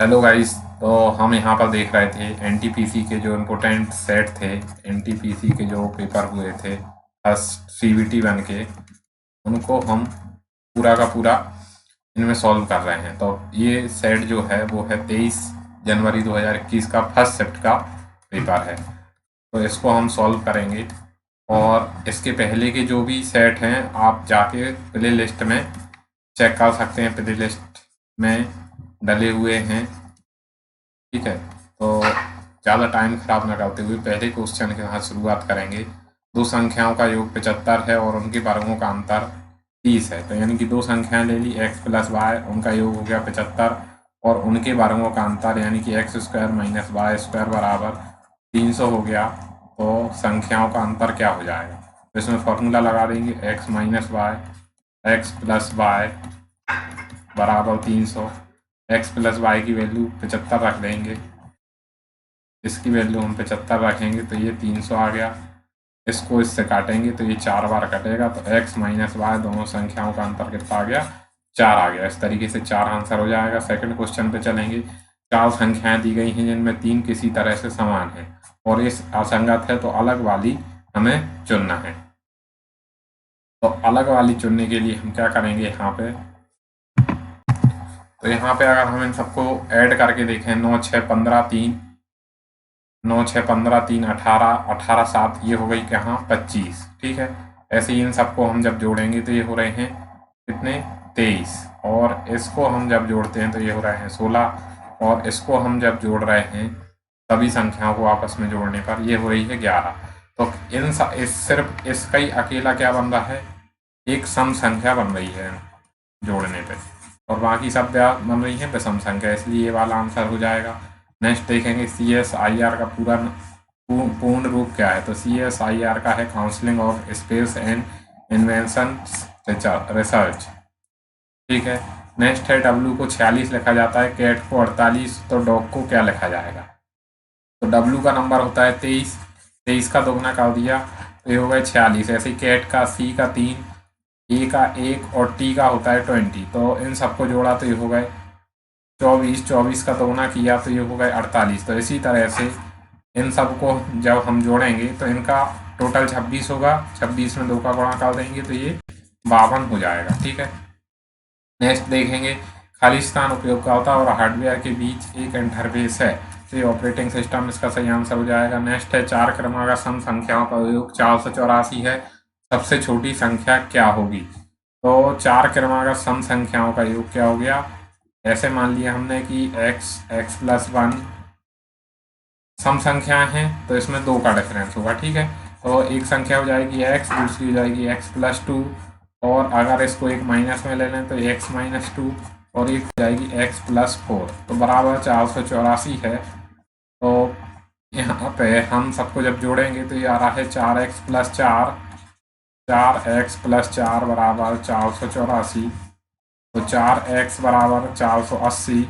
Hello guys. तो हम यहाँ पर देख रहे थे एनटीपीसी के जो इम्पोर्टेंट सेट थे। एनटीपीसी के जो पेपर हुए थे फर्स्ट सीबीटी बन के, उनको हम पूरा का पूरा इनमें सॉल्व कर रहे हैं। तो ये सेट जो है वो है 23 जनवरी 2021 का फर्स्ट शिफ्ट का पेपर है। तो इसको हम सॉल्व करेंगे और इसके पहले के जो भी सेट हैं आप जाके प्ले लिस्ट में चेक कर सकते हैं। प्ले लिस्ट में डले हुए हैं, ठीक है। तो ज़्यादा टाइम खराब ना करते हुए पहले क्वेश्चन के साथ शुरुआत करेंगे। दो संख्याओं का योग 75 है और उनके वर्गों का अंतर 30 है। तो यानी कि दो संख्याएं ले ली x प्लस वाई, उनका योग हो गया 75 और उनके वर्गों का अंतर यानी कि x square minus y square बराबर 300 हो गया। तो संख्याओं का अंतर क्या हो जाएगा, तो इसमें फॉर्मूला लगा देंगे x minus y x plus y बराबर 300। एक्स प्लस वाई की वैल्यू 75 रख देंगे, इसकी वैल्यू हम 75 रखेंगे तो ये 300 आ गया। इसको इससे काटेंगे तो ये 4 बार कटेगा, तो x माइनस वाई दोनों संख्याओं का अंतर कितना आ गया, 4 आ गया। इस तरीके से 4 आंसर हो जाएगा। सेकंड क्वेश्चन पे चलेंगे। 4 संख्याएं दी गई हैं जिनमें 3 किसी तरह से समान है और इस असंगत है, तो अलग वाली हमें चुनना है। तो अलग वाली चुनने के लिए हम क्या करेंगे, यहाँ पे तो यहाँ पे अगर हम इन सबको ऐड करके देखें 9 6 15 3 9 6 15 3 18 18 7 ये हो गई कहाँ 25, ठीक है। ऐसे ही इन सबको हम जब जोड़ेंगे तो ये हो रहे हैं कितने 23, और इसको हम जब जोड़ते हैं तो ये हो रहे हैं 16, और इसको हम जब जोड़ रहे हैं सभी संख्याओं को आपस में जोड़ने पर ये हो रही है 11। तो सिर्फ इसका ही अकेला क्या बन रहा है, एक सम संख्या बन रही है जोड़ने पे, और बाकी सब क्या बन रही है विषम संख्या, इसलिए ये वाला आंसर हो जाएगा। नेक्स्ट देखेंगे CSIR का पूर्ण रूप क्या है। तो CSIR का है counselling of space and invention research, ठीक है। नेक्स्ट है W को 46 लिखा जाता है, कैट को 48, तो डॉग को क्या लिखा जाएगा। तो W का नंबर होता है 23, 23 का दोगुना कर दिया तो ये हो गए 46। ऐसे ही कैट का C का 3, ए का 1 और टी का होता है 20, तो इन सबको जोड़ा तो ये हो गए 24, 24 का दोगुना किया तो ये हो गए 48। तो इसी तरह से इन सबको जब हम जोड़ेंगे तो इनका टोटल 26 होगा, 26 में 2 का गुणा कर देंगे तो ये 52 हो जाएगा, ठीक है। नेक्स्ट देखेंगे खाली स्थान उपयोगकर्ता और हार्डवेयर के बीच एक इंटरफेस है, तो ये ऑपरेटिंग सिस्टम इसका सही आंसर हो जाएगा। नेक्स्ट है 4 क्रमांक सम संख्याओं का योग 484 है, सबसे छोटी संख्या क्या होगी। तो 4 क्रमांक सम संख्याओं का योग क्या हो गया, ऐसे मान लिया हमने कि x प्लस 1 सम संख्याएं हैं तो इसमें 2 का डिफरेंस होगा, ठीक है। तो एक संख्या हो जाएगी x, दूसरी हो जाएगी x प्लस 2, और अगर इसको एक माइनस में ले लें तो x माइनस 2, और एक हो जाएगी x प्लस 4, तो बराबर 484 है। तो यहाँ पे हम सबको जब जोड़ेंगे तो ये आ रहा है 4x प्लस 4, 4x प्लस 4 बराबर 484, तो 4x बराबर 480,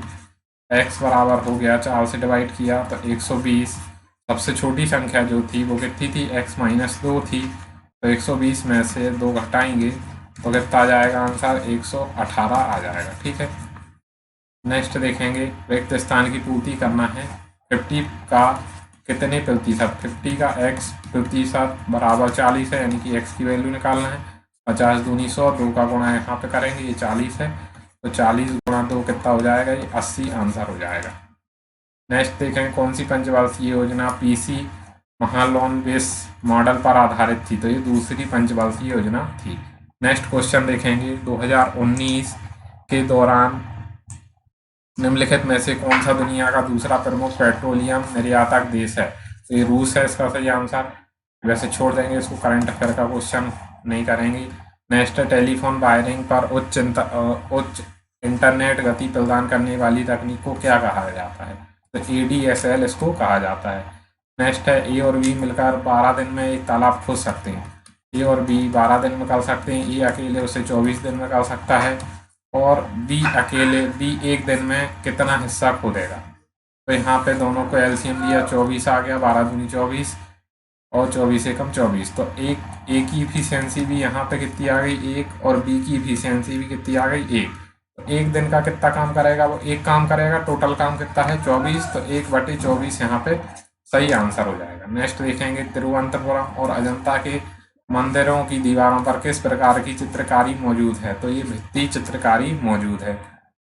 x बराबर हो गया 4 से डिवाइड किया तो 120। सबसे छोटी संख्या जो थी वो कितनी थी, x माइनस 2 थी, तो 120 में से 2 घटाएंगे तो कितना आ जाएगा आंसर, 118 आ जाएगा, ठीक है। नेक्स्ट देखेंगे रिक्त स्थान की पूर्ति करना है। 50 का कितने प्रतिशत, 50 का x प्रतिशत बराबर 40 है, यानी कि x की वैल्यू निकालना है। 50 दूनी 100, 2 का गुणा यहाँ पे करेंगे, ये 40 है, तो 40 गुणा 2 कितना हो जाएगा, ये 80 आंसर हो जाएगा। नेक्स्ट देखेंगे कौन सी पंचवर्षीय योजना PC महालोन बेस मॉडल पर आधारित थी, तो ये दूसरी पंचवर्षीय योजना थी। नेक्स्ट क्वेश्चन देखेंगे 2019 के दौरान निम्नलिखित में से कौन सा दुनिया का दूसरा प्रमुख पेट्रोलियम निर्यातक देश है, तो ये रूस है इसका सही आंसर। वैसे छोड़ देंगे इसको, करंट अफेयर का क्वेश्चन नहीं करेंगे। नेक्स्ट टेलीफोन वायरिंग पर उच्च इंटरनेट गति प्रदान करने वाली तकनीक को क्या कहा जाता है, तो ADSL इसको कहा जाता है। नेक्स्ट है A और B मिलकर 12 दिन में एक तालाब खोद सकते हैं। A और B 12 दिन में कर सकते हैं, A अकेले उसे 24 दिन में कर सकता है, और B अकेले B एक दिन में कितना हिस्सा खोदेगा। तो यहाँ पे दोनों को LCM लिया, 24 आ गया, 12 दूनी 24 और 24 एकम 24, तो A की इफिशियंसी भी यहाँ पे कितनी आ गई 1, और B की इफिशियंसी भी कितनी आ गई 1, एक दिन का कितना काम करेगा, वो एक काम करेगा। टोटल काम कितना है 24, तो 1/24 यहाँ पे सही आंसर हो जाएगा। नेक्स्ट देखेंगे तिरुवनंतपुरम और अजंता के मंदिरों की दीवारों पर किस प्रकार की चित्रकारी मौजूद है, तो ये भित्ति चित्रकारी मौजूद है।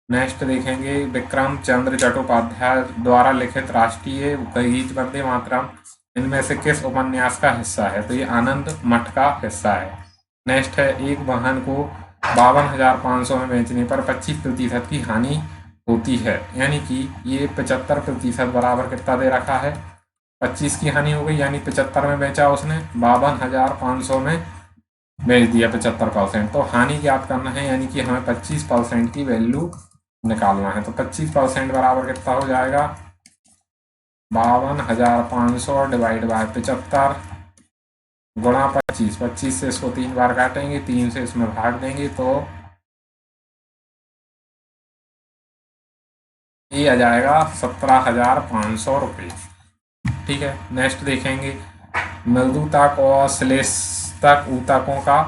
नेक्स्ट देखेंगे विक्रम चंद्र चट्टोपाध्याय द्वारा लिखित राष्ट्रीय गीत वंदे मातरम इनमें से किस उपन्यास का हिस्सा है, तो ये आनंद मठ का हिस्सा है। नेक्स्ट है एक वाहन को 52,500 में बेचने पर 25% की हानि होती है, यानी कि ये 75% बराबर कितना दे रखा है, 25 की हानि हो गई, यानी 75 में बेचा उसने, 52,500 में बेच दिया 75%। तो हानि ज्ञात करना है, यानी कि हमें 25% की वैल्यू निकालना है। तो 25% बराबर कितना हो जाएगा, 52,500 डिवाइड बाय 75 गुणा 25। 25 से इसको 3 बार काटेंगे, 3 से इसमें भाग देंगे, तो ये आ जाएगा 17,500 रुपये। ठीक है। नेक्स्ट देखेंगे मृदुतक और श्लेषतक ऊतकों का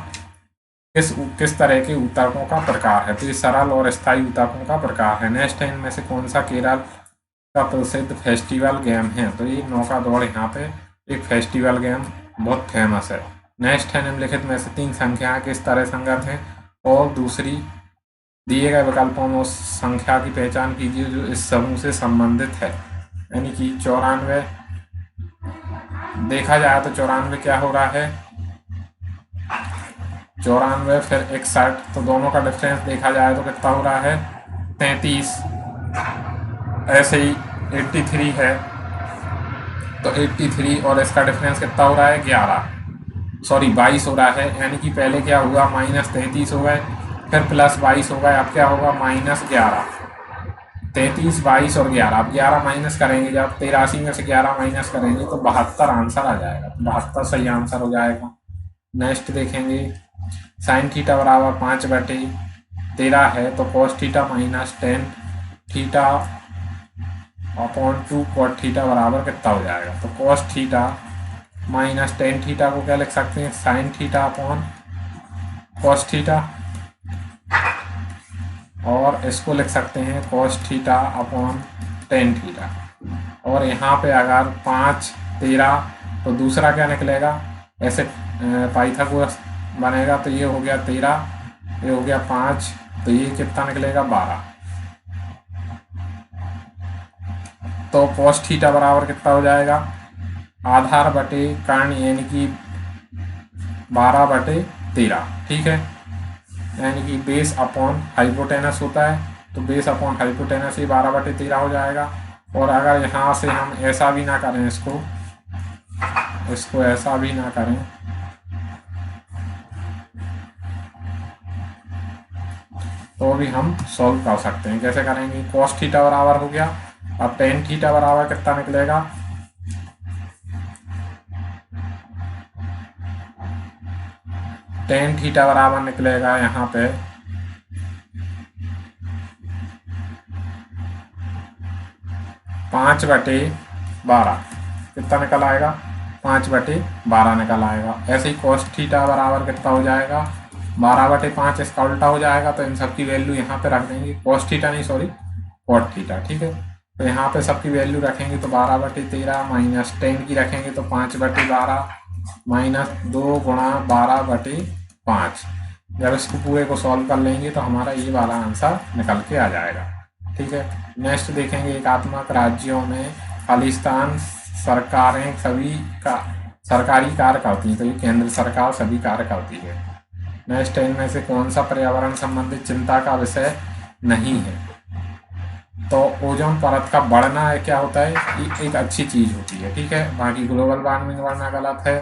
किस तरह के ऊतकों का प्रकार है, तो ये सरल और स्थायी ऊतकों का प्रकार है। नेक्स्ट है इनमें से कौन सा केरल का प्रसिद्ध फेस्टिवल गेम है, तो ये नौका दौड़ यहाँ पे एक फेस्टिवल गेम बहुत फेमस है। नेक्स्ट है निम्नलिखित में से 3 संख्याएं किस तरह संगत हैं, और दूसरी दिए गए विकल्पों में उस संख्या की पहचान कीजिए जो इस समूह से संबंधित है। यानी कि 94 देखा जाए तो 94 क्या हो रहा है, 94 फिर 61, तो दोनों का डिफरेंस देखा जाए तो कितना हो रहा है 33। ऐसे ही 83 है, तो 83 और इसका डिफरेंस कितना हो रहा है 22 हो रहा है। यानी कि पहले क्या हुआ -33 हो गए, फिर +22 हो गए, अब क्या होगा -11। 33, 22 और 11, अब 11 माइनस करेंगे, जब 83 में से 11 माइनस करेंगे तो 72 आंसर आ जाएगा। 72 सही आंसर हो जाएगा। नेक्स्ट देखेंगे साइन थीटा बराबर 5/13 है, तो cos theta -10 theta upon 2 cot theta बराबर कितना हो जाएगा, तो कॉस थीटा -10 थीटा को क्या लिख सकते हैं, sine theta upon cos theta, और इसको लिख सकते हैं cos theta upon tan theta. और यहाँ पे अगर 5, 13, तो दूसरा क्या निकलेगा, ऐसे पाइथागोरस बनेगा, तो ये हो गया 13, ये हो गया 5, तो ये कितना निकलेगा 12। तो कॉस थीटा बराबर कितना हो जाएगा, आधार बटे कर्ण, यानी कि 12/13। ठीक है। यानी कि बेस अपॉन हाइपोटेनस होता है, तो बेस अपॉन हाइपोटेनस ही 12/13 हो जाएगा। और अगर यहाँ से हम ऐसा भी ना करें, इसको ऐसा भी ना करें, तो भी हम सॉल्व कर सकते हैं। कैसे करेंगे, कॉस थीटा बराबर हो गया, अब टेन थीटा बराबर कितना निकलेगा, टेन थीटा बराबर निकलेगा यहाँ पे 5/12, कितना निकल आएगा 5/12 निकल आएगा। ऐसे ही कॉस थीटा बराबर कितना हो जाएगा 12/5, इसका उल्टा हो जाएगा, तो इन सबकी वैल्यू यहाँ पे रख देंगे, कॉस थीटा नहीं सॉरी कॉट थीटा। ठीक है। तो यहाँ पे सबकी वैल्यू रखेंगे, तो 12/13 -10 की रखेंगे, तो 5/12 -2 गुणा 12/5। जब इसको पूरे को सॉल्व कर लेंगे तो हमारा ये वाला आंसर निकल के आ जाएगा। ठीक है। नेक्स्ट देखेंगे एकात्मक राज्यों में खालिस्तान सरकारें सभी का सरकारी कार्य करती हैं, तो ये केंद्र सरकार सभी कार्य करती है। नेक्स्ट इनमें से कौन सा पर्यावरण संबंधित चिंता का विषय नहीं है, तो ओजोन परत का बढ़ना है क्या होता है, ये एक अच्छी चीज़ होती है। ठीक है। बाकी ग्लोबल वार्मिंग बढ़ना गलत है,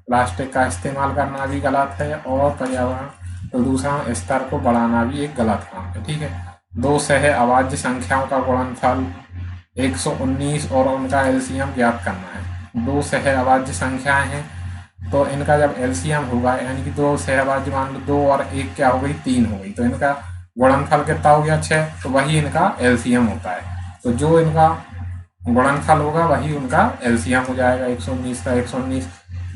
प्लास्टिक का इस्तेमाल करना भी गलत है, और पर्यावरण प्रदूषण स्तर को बढ़ाना भी एक गलत काम है। ठीक है। 2 सह अभाज्य संख्याओं का गुणनफल 119 और उनका एलसीएम ज्ञात करना है। 2 सह अभाज्य संख्याएं हैं, तो इनका जब एलसीएम होगा, यानी कि 2 सह अभाज्य मान लो 2 और 1 क्या हो गई 3 हो गई, तो इनका गुणनफल कितना हो गया 6, तो वही इनका एलसीएम होता है। तो जो इनका गुणनफल होगा वही उनका एलसीएम हो जाएगा 119 का 119।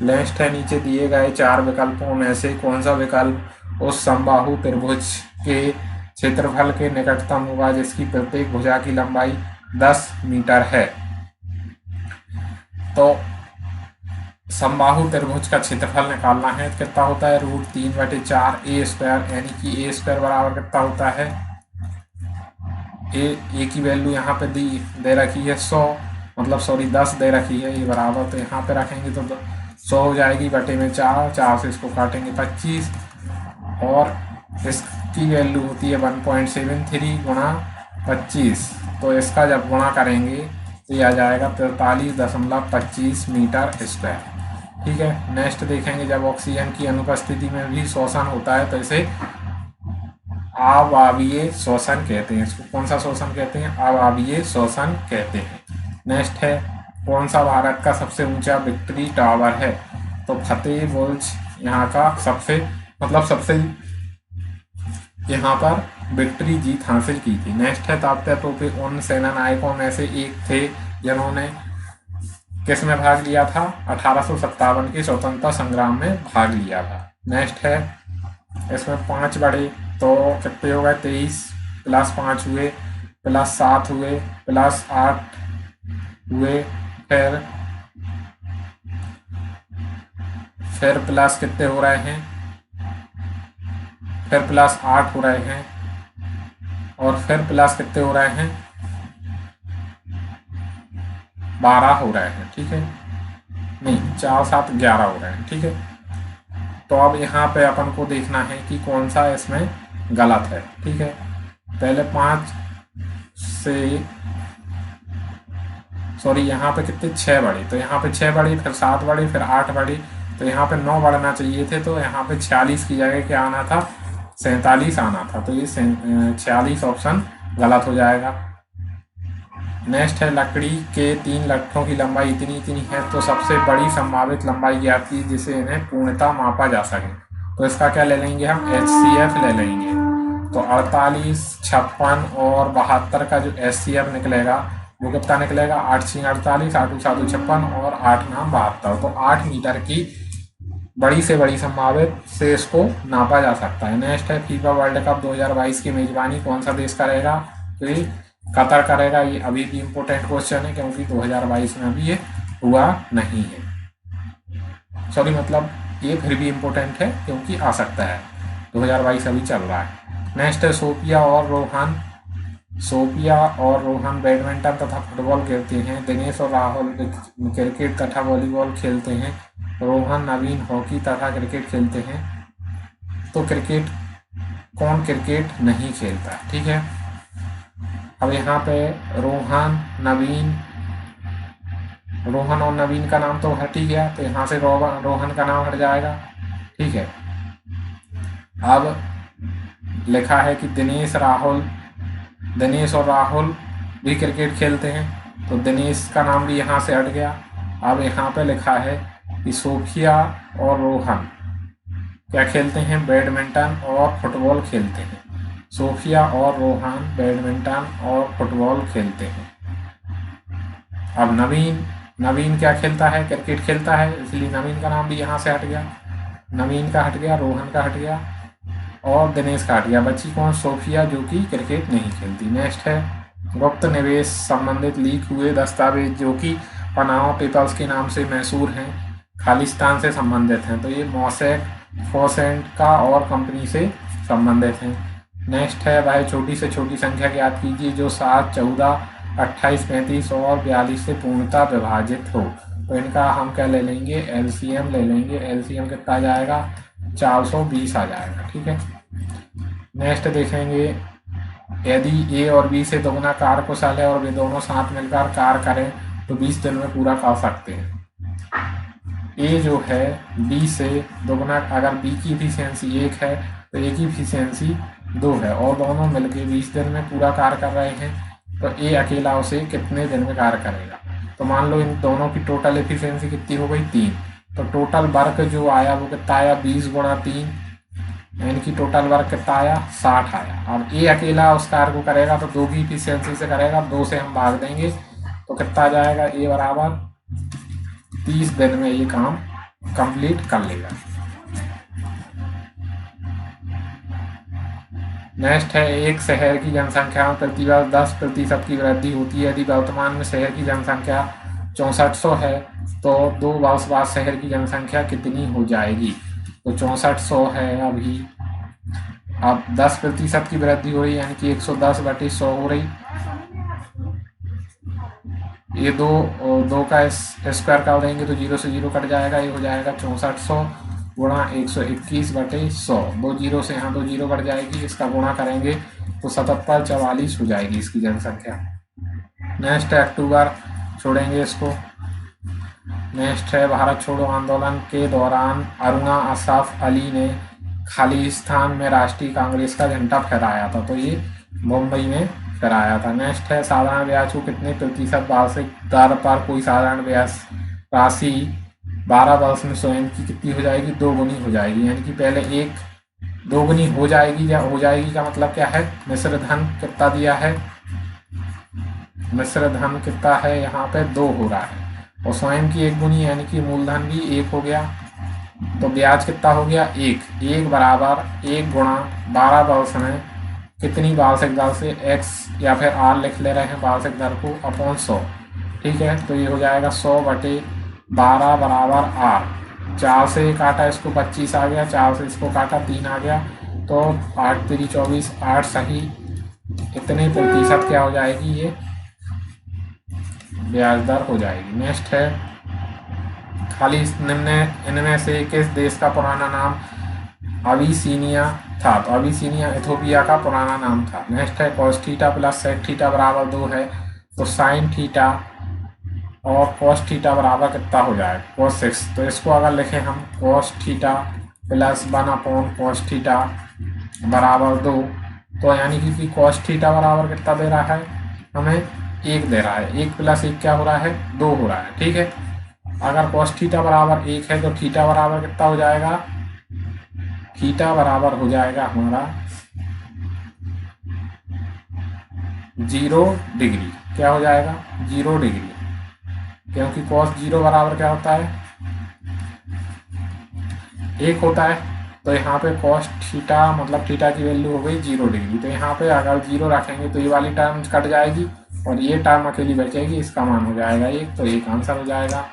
नेक्स्ट है नीचे दिए गए 4 विकल्पों में से कौन सा विकल्प उस समबाहु त्रिभुज के क्षेत्रफल के निकटतम होगा जिसकी प्रत्येक भुजा की लंबाई 10 मीटर है। तो समबाहु त्रिभुज का क्षेत्रफल निकालना है, कितना होता है √3/4 ए स्क्वायर, यानी कि ए स्क्वायर बराबर कितना होता है, ए की वैल्यू यहाँ पे दे रखी है 100, मतलब सॉरी 10 दे रखी है, ये बराबर, तो यहाँ पे रखेंगे तो 100 हो जाएगी, बटे में 4 से इसको काटेंगे 25, और इसकी वैल्यू होती है 1.73 गुणा 25, तो इसका जब गुणा करेंगे तो ये आ जाएगा 43.25 मीटर स्क्वायर। ठीक है, नेक्स्ट देखेंगे, जब ऑक्सीजन की अनुपस्थिति में भी श्वसन होता है तो इसे अवायवीय श्वसन कहते हैं। इसको कौन सा श्वसन कहते हैं, अवायवीय श्वसन कहते हैं। नेक्स्ट है, कौन सा भारत का सबसे ऊंचा विक्ट्री टावर है, तो फतेह बुर्ज यहाँ का सबसे यहाँ पर विक्ट्री जीत हासिल की थी। नेक्स्ट है, तात्या टोपे उन सेना नायकों में से एक थे जिन्होंने किस में भाग लिया था, 1857 के स्वतंत्रता संग्राम में भाग लिया था। नेक्स्ट है, इसमें 5 बड़े, तो कितने हो गए 23 + 5 हुए, +7 हुए, +8 हुए, फिर प्लस कितने हो रहे हैं, फिर +8 हो रहे हैं, और फिर प्लस कितने हो रहे हैं 12 हो रहे हैं। ठीक है, नहीं 4 7 11 हो रहे हैं। ठीक है, तो अब यहाँ पे अपन को देखना है कि कौन सा इसमें गलत है। ठीक है, पहले 5 से सॉरी यहाँ पे कितने 6 बड़े, तो यहाँ पे 6 बड़े, फिर 7 बड़े, फिर 8 बड़े, तो यहाँ पे 9 बढ़ना चाहिए थे, तो यहाँ पे 46 की जगह क्या आना था, 47 आना था, तो ये 46 ऑप्शन गलत हो जाएगा। नेक्स्ट है, लकड़ी के 3 लट्ठों की लंबाई इतनी है, तो सबसे बड़ी संभावित लंबाई ज्ञात की जिसे इन्हें पूर्णतः मापा जा सके, तो इसका क्या ले लेंगे हम, HCF ले लेंगे। तो 48, 56 और 72 का जो HCF निकलेगा वो कितना निकलेगा, 8 × 48, 8 × 7 = 56 और 8 × 9 = 72, तो 8 मीटर की बड़ी से बड़ी संभावित से इसको नापा जा सकता है। नेक्स्ट है, फीफा वर्ल्ड कप 2022 की मेजबानी कौन सा देश करेगा, तो ये कतर करेगा। ये अभी भी इम्पोर्टेंट क्वेश्चन है क्योंकि 2022 में अभी ये हुआ नहीं है, सॉरी मतलब ये फिर भी इम्पोर्टेंट है क्योंकि आ सकता है, 2022 अभी चल रहा है। नेक्स्ट है, सोफिया और रोहन बैडमिंटन तथा फुटबॉल खेलते हैं, दिनेश और राहुल क्रिकेट तथा वॉलीबॉल खेलते हैं, रोहन नवीन हॉकी तथा क्रिकेट खेलते हैं, तो कौन क्रिकेट नहीं खेलता। ठीक है, अब यहाँ पे रोहन और नवीन का नाम तो हट ही गया, तो यहाँ से रोहन का नाम हट जाएगा। ठीक है, अब लिखा है कि दिनेश और राहुल भी क्रिकेट खेलते हैं, तो दिनेश का नाम भी यहाँ से हट गया। अब यहाँ पे लिखा है कि सोफिया और रोहन क्या खेलते हैं, बैडमिंटन और फुटबॉल खेलते हैं। सोफिया और रोहन बैडमिंटन और फुटबॉल खेलते हैं। अब नवीन क्या खेलता है, क्रिकेट खेलता है, इसलिए नवीन का नाम भी यहाँ से हट गया, नवीन का हट गया, रोहन का हट गया और दिनेश का हट गया। बची कौन, सोफिया, जो कि क्रिकेट नहीं खेलती। नेक्स्ट है, गुप्त निवेश संबंधित लीक हुए दस्तावेज जो कि पनामा पेपर्स के नाम से मशहूर हैं, खालिस्तान से संबंधित हैं, तो ये मॉसेक फोसेंटका और कंपनी से संबंधित हैं। नेक्स्ट है, वह छोटी से छोटी संख्या ज्ञात कीजिए जो 7, 14, 28, 35 और 42 से पूर्णतः विभाजित हो, तो इनका हम क्या ले लेंगे, LCM ले लेंगे। LCM कितना आ जाएगा, 420 आ जाएगा। ठीक है, नेक्स्ट देखेंगे, यदि A और B से दोगुना कार्य कुशल है और वे दोनों साथ मिलकर कार्य करें तो 20 दिन में पूरा कर सकते हैं। A जो है B से दोगुना, अगर B की इफिशियंसी 1 है तो A की इफिशियंसी 2 है और दोनों मिलकर 20 दिन में पूरा कार्य कर रहे हैं, तो A अकेला उसे कितने दिन में कार्य करेगा। तो मान लो इन दोनों की टोटल इफिशियंसी कितनी हो गई, 3, तो टोटल वर्क जो आया वो कितना आया, 20 × 3, यानी कि टोटल वर्क कितना आया, 60 आया। अब A अकेला उस कार्य को करेगा तो 2 की इफिशियंसी से करेगा, 2 से हम भाग देंगे तो कितना आ जाएगा, A बराबर 30 दिन में ये काम कंप्लीट कर लेगा। नेक्स्ट है एक शहर की जनसंख्या में प्रतिवर्ष 10% की वृद्धि होती है। यदि वर्तमान में शहर की जनसंख्या 6400 है तो 2 वर्ष बाद शहर की जनसंख्या कितनी हो जाएगी। तो 6400 है अभी, अब 10% की वृद्धि हो रही है यानी कि 110/100 हो रही। ये दो का स्क्वायर कर देंगे तो 0 से 0 कट जाएगा, ये हो जाएगा 6400 गुणा 121/100। 2 जीरो से यहाँ 2 जीरो कट जाएगी, इसका गुणा करेंगे तो 7744 हो जाएगी इसकी जनसंख्या। नेक्स्ट है अक्टूबर, छोड़ेंगे इसको। नेक्स्ट है भारत छोड़ो आंदोलन के दौरान अरुणा अशरफ अली ने खालिस्तान में राष्ट्रीय कांग्रेस का झंडा फहराया था, तो ये मुंबई में फहराया था। नेक्स्ट है साधारण ब्याज को कितने प्रतिशत वार्षिक दर पर कोई साधारण ब्याज राशि 12 वर्ष में स्वयं की कितनी हो जाएगी, 2 गुनी हो जाएगी। यानी कि पहले 2 गुनी हो जाएगी, या हो जाएगी का मतलब क्या है, मिश्र धन कितना दिया है, मिश्र धन कितना है यहाँ पे 2 हो रहा है, और स्वयं की 1 गुनी यानी कि मूलधन भी 1 हो गया, तो ब्याज कितना हो गया 1 बराबर 1 गुणा 12 वर्ष में कितनी वार्षिक दर से x या फिर r लिख ले रहे हैं वार्षिक दर को अपॉन 100। ठीक है, तो ये हो जाएगा 100/12 बराबर r। 4 से काटा इसको 25 आ गया, 4 से इसको काटा 3 आ गया, तो 8 3 24, 8 सही इतने प्रतिशत क्या हो जाएगी, ये ब्याज दर हो जाएगी। नेक्स्ट है खाली इनमें से किस देश का पुराना नाम अबिसिनिया था, तो अबिसिनिया इथोपिया का पुराना नाम था। नेक्स्ट है cos theta plus sec theta बराबर 2 है, तो साइन थीटा और कॉस थीटा बराबर कितना हो जाएगा, cos 6। तो इसको अगर लिखें हम cos theta plus 1/cos theta बराबर 2, तो यानी कि cos थीटा बराबर कितना दे रहा है हमें, 1 दे रहा है। 1 + 1 क्या हो रहा है, 2 हो रहा है। ठीक है, अगर cos थीटा बराबर 1 है तो थीटा बराबर कितना हो जाएगा, थीटा बराबर हो जाएगा हमारा 0 डिग्री। क्या हो जाएगा, 0 डिग्री, क्योंकि cos 0 बराबर क्या होता है, 1 होता है। तो यहाँ पे cos थीटा मतलब थीटा की वैल्यू हो गई 0 डिग्री, तो यहाँ पे अगर 0 रखेंगे तो ये वाली टर्म कट जाएगी और ये टर्म अकेली बचेगी, इसका मान हो जाएगा 1, तो एक आंसर हो जाएगा।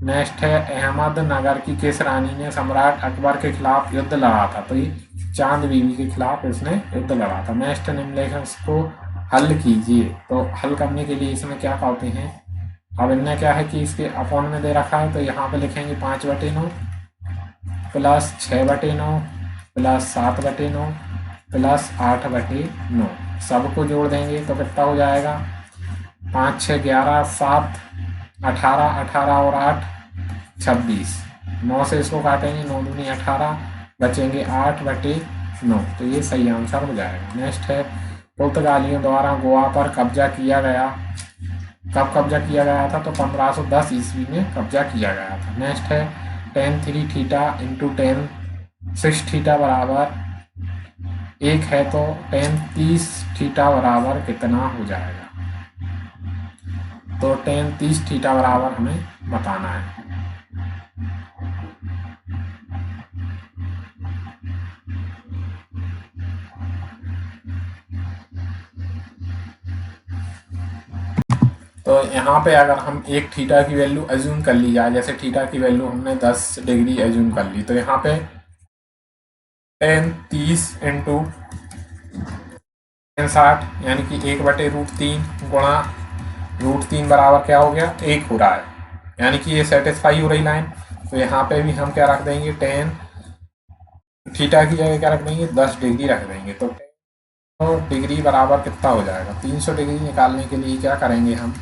नेक्स्ट है अहमदनगर की किस रानी ने सम्राट अकबर के खिलाफ युद्ध लड़ा था, तो ये चांद बीवी के खिलाफ इसने युद्ध लड़ा था। नेक्स्ट निम्नलिखित को हल कीजिए, तो हल करने के लिए इसमें क्या कहते हैं, अब इनने क्या है कि इसके अपॉन में दे रखा है, तो यहाँ पे लिखेंगे 5/9 प्लस 6/9 प्लस 7/9 प्लस 8/9, सबको जोड़ देंगे तो कितना हो जाएगा, 5 6 11 7 18 18 और 8 26, 9 से इसको काटेंगे 9 दूनी 18, बचेंगे 8/9, तो ये सही आंसर हो जाएगा। नेक्स्ट है पुर्तगालियों द्वारा गोवा पर कब्जा किया गया, कब कब्जा किया गया था, तो 1510 ईस्वी में कब्जा किया गया था। नेक्स्ट है tan 3 theta into tan 6 theta बराबर 1 है, तो tan 30 थीटा बराबर कितना हो जाएगा, तो tan 30 थीटा बराबर हमें बताना है। तो यहाँ पे अगर हम एक थीटा की वैल्यू एज्यूम कर ली जाए, जैसे थीटा की वैल्यू हमने 10 डिग्री एज्यूम कर ली, तो यहाँ पे tan 30 इंटू tan 60 यानी कि 1/√3 गुणा √3 बराबर क्या हो गया, 1 हो रहा है, यानी कि ये सेटिस्फाई हो रही लाइन। तो यहाँ पे भी हम क्या रख देंगे, tan थीटा की जगह क्या रख देंगे, 10 डिग्री रख देंगे, तो 300 डिग्री बराबर कितना हो जाएगा। 300 डिग्री निकालने के लिए क्या करेंगे, हम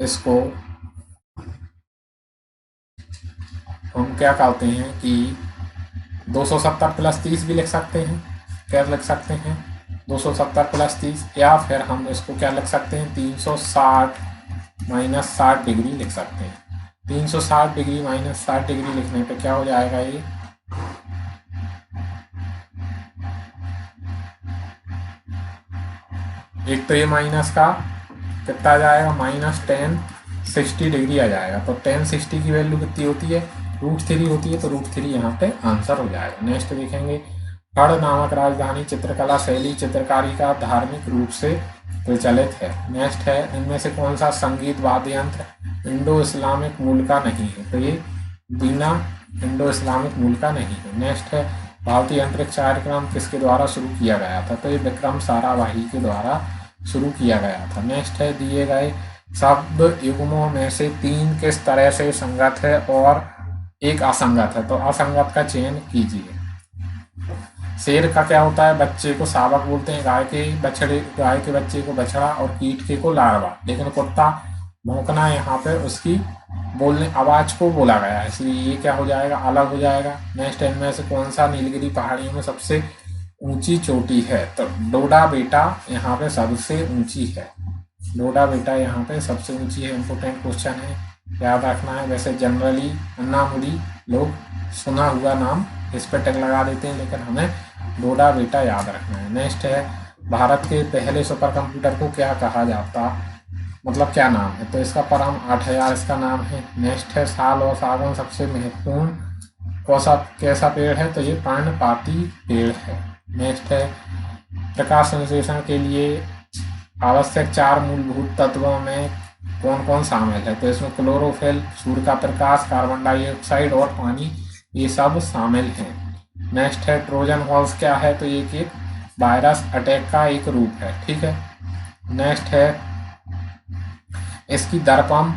इसको हम क्या कहते हैं कि 270 + 30 भी लिख सकते हैं, क्या लिख सकते हैं 270 + 30, या फिर हम इसको क्या लिख सकते हैं 360 - 60 डिग्री लिख सकते हैं। 360 डिग्री - 60 डिग्री लिखने पे क्या हो जाएगा, ये एक तो ये माइनस का कितना आ जाएगा, -tan 60 डिग्री आ जाएगा, तो tan 60 की वैल्यू कितनी होती है, √3 होती है, तो √3 यहाँ पे आंसर हो जाएगा। नेक्स्ट देखेंगे गढ़ नामक राजधानी चित्रकला शैली चित्रकारी का धार्मिक रूप से प्रचलित है। नेक्स्ट है, इनमें से कौन सा संगीत वाद्य यंत्र इंडो इस्लामिक मूल का नहीं है? तो ये बीना इंडो इस्लामिक मूल का नहीं है। नेक्स्ट है, भारतीय अंतरिक्ष कार्यक्रम किसके द्वारा शुरू किया गया था? तो ये विक्रम साराभाई के द्वारा शुरू किया गया था। नेक्स्ट है, दिए गए शब्द युग्मों में से 3 किस तरह से संगत है और एक असंगत है? तो असंगत का चयन कीजिए। शेर का क्या होता है? बच्चे को शावक बोलते हैं, गाय के बच्चे को बछड़ा और कीट के को लार्वा। लेकिन कुत्ता भौंकना यहाँ पे उसकी बोलने आवाज को बोला गया है, इसलिए ये क्या हो जाएगा? अलग हो जाएगा। नेक्स्ट, इनमें से कौन सा नीलगिरी पहाड़ियों में सबसे ऊंची चोटी है? तो डोडा बेटा यहाँ पे सबसे ऊंची है। डोडा बेटा यहाँ पे सबसे ऊंची है। इंपोर्टेंट क्वेश्चन है, याद रखना है। वैसे जनरली अन्नामुड़ी लोग सुना हुआ नाम इस पर टैग लगा देते हैं, लेकिन हमें डोडा बेटा याद रखना है। नेक्स्ट है, भारत के पहले सुपर कंप्यूटर को क्या कहा जाता, मतलब क्या नाम है? तो इसका परम 8000 इसका नाम है। नेक्स्ट है, साल और सागौन सबसे महत्वपूर्ण कैसा पेड़ है? तो ये पर्णपाती पेड़ है। नेक्स्ट है, प्रकाश संश्लेषण के लिए आवश्यक 4 मूलभूत तत्वों में कौन कौन शामिल है? तो इसमें क्लोरोफिल, सूर्य का प्रकाश, कार्बन डाइऑक्साइड और पानी, ये सब शामिल हैं। नेक्स्ट है, ट्रोजन हॉर्स क्या है? तो ये एक वायरस अटैक का एक रूप है। ठीक है। नेक्स्ट है, इसकी दर्पण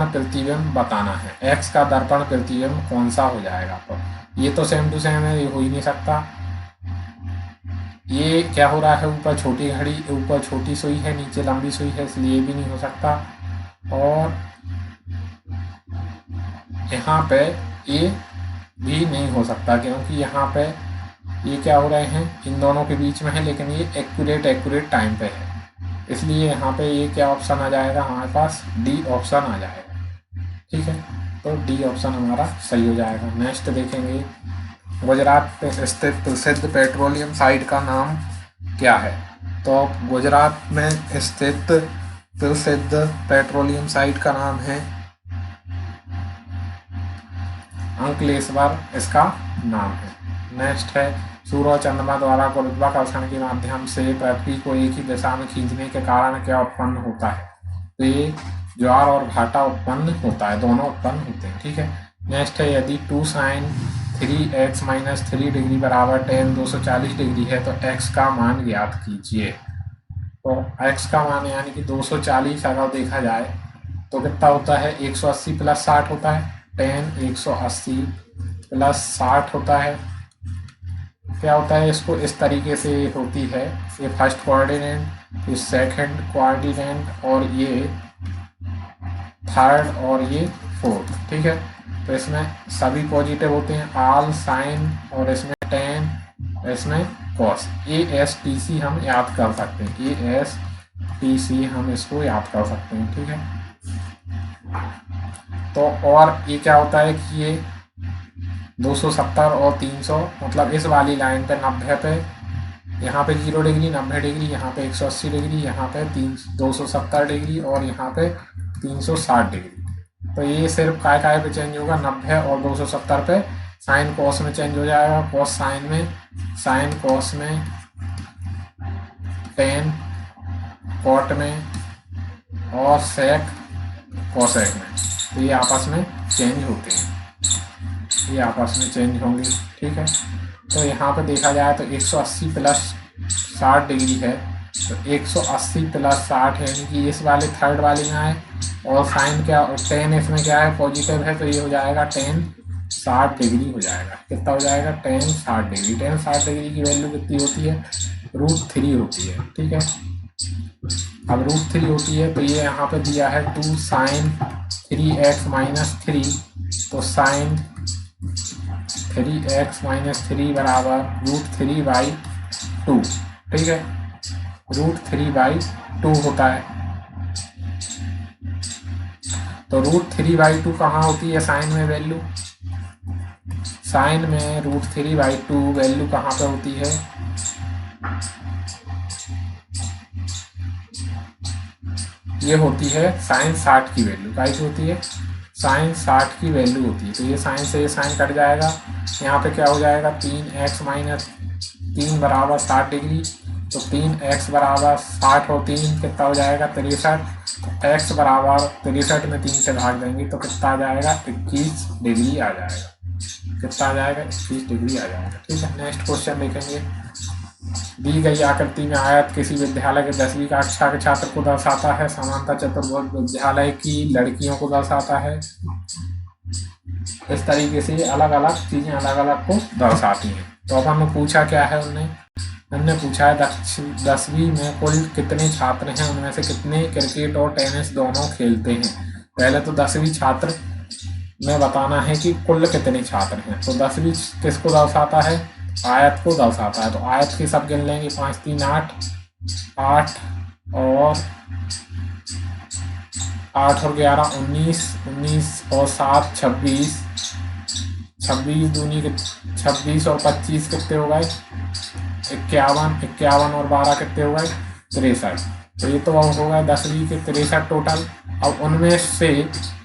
प्रतिबिंब बताना है। एक्स का दर्पण प्रतिबिंब कौन सा हो जाएगा? तो ये तो सेम टू सेम है, ये हो ही नहीं सकता। ये क्या हो रहा है? ऊपर छोटी घड़ी, ऊपर छोटी सुई है, नीचे लंबी सुई है, इसलिए ये भी नहीं हो सकता। और यहाँ पे ये भी नहीं हो सकता, क्योंकि यहाँ पे ये क्या हो रहे हैं? इन दोनों के बीच में है, लेकिन ये एक्यूरेट टाइम पे है, इसलिए यहाँ पे ये क्या ऑप्शन आ जाएगा हमारे पास? डी ऑप्शन आ जाएगा। ठीक है, तो डी ऑप्शन हमारा सही हो जाएगा। नेक्स्ट देखेंगे, गुजरात में स्थित प्रसिद्ध पेट्रोलियम साइट का नाम क्या है? तो गुजरात में स्थित प्रसिद्ध पेट्रोलियम साइट का नाम है अंकलेश्वर, इसका नाम है। नेक्स्ट है, सूर्य और चंद्रमा द्वारा गुरुत्वाकर्षण के माध्यम से पृथ्वी को एक ही दिशा में खींचने के कारण क्या उत्पन्न होता है? तो ये ज्वार और भाटा उत्पन्न होता है, दोनों उत्पन्न होते हैं। ठीक है। नेक्स्ट है, यदि 2 sin 3x - 3 डिग्री बराबर tan 240 डिग्री है तो x का मान ज्ञात कीजिए। तो x का मान यानी कि 240 अगर देखा जाए तो कितना होता है? 180 + 60 होता है। tan 180 + 60 होता है। क्या होता है? इसको इस तरीके से होती है, ये फर्स्ट कोऑर्डिनेट, ये सेकंड कोऑर्डिनेट, और ये थर्ड, और ये फोर्थ। ठीक है, तो इसमें सभी पॉजिटिव होते हैं, ऑल, साइन, और इसमें टेन, इसमें कॉस। ASTC हम याद कर सकते हैं, ASTC हम इसको याद कर सकते हैं। ठीक है, तो और ये क्या होता है कि ये 270 और 300, मतलब इस वाली लाइन पे 90 पे, यहाँ पे 0 डिग्री, 90 डिग्री, यहाँ पे 180 डिग्री, यहाँ पे 270 डिग्री, और यहाँ पे 360 डिग्री। तो ये सिर्फ काय पे चेंज होगा? 90 और 270 पे। साइन कॉस में चेंज हो जाएगा, कॉस साइन में, साइन कॉस में, टेन कॉट में, और सेक कॉसेक में। तो ये आपस में चेंज होते हैं, ये आपस में चेंज होंगे। ठीक है, तो यहाँ पे देखा जाए तो 180 + 60 डिग्री है, तो 180 + 60 यानी कि इस वाले थर्ड वाले में आए, और साइन क्या, 10 इसमें क्या है? पॉजिटिव है, तो ये हो जाएगा 10 60 डिग्री हो जाएगा। कितना हो जाएगा? 10 60 डिग्री। 10 60 डिग्री की वैल्यू कितनी होती है? √3 होती है। ठीक है, अब √3 होती है, तो ये यहाँ पे दिया है 2 sin 3x - 3, तो sin 3x - 3 बराबर √3/2। ठीक है, √3/2 होता है। तो √3/2 कहाँ होती है? साइन में वैल्यू, साइन में √3/2 वैल्यू कहाँ पे होती है? ये होती है साइन 60 की वैल्यू, क्या होती है? साइन 60 की वैल्यू होती है, तो ये साइन से ये साइन कट जाएगा। यहाँ पे क्या हो जाएगा 3x माइनस 3 बराबर 60 डिग्री, तो 3x बराबर 60 और 3 कितना हो जाएगा 63, तो x बराबर 63 में 3 से भाग देंगे तो कितना आ जाएगा 21 डिग्री आ जाएगा। कितना आ जाएगा 21 डिग्री आ जाएगा। ठीक है, नेक्स्ट क्वेश्चन देखेंगे। दी गई आकृति में आयत किसी विद्यालय के 10वीं कक्षा के छात्र को दर्शाता है, समानता चतुर्भुज विद्यालय की लड़कियों को दर्शाता है। इस तरीके से अलग अलग चीजें अलग अलग को दर्शाती हैं। तो अपन ने पूछा क्या है, हमने पूछा है 10वीं में कुल कितने छात्र हैं, उनमें से कितने क्रिकेट और टेनिस दोनों खेलते हैं। पहले तो 10वीं छात्र में बताना है कि कुल कितने छात्र हैं। तो 10वीं किसको दर्शाता है, आयत को दर्शाता है। तो आयत के सब गिन लेंगे 5 3 8 8 और 11 19 19 और 7 26 26 दूनी 26 और 25 कितने हो गए 51 51 और 12 कितने हो गए 63। तो ये तो हो गए 10वीं के 63 टोटल। अब उनमें से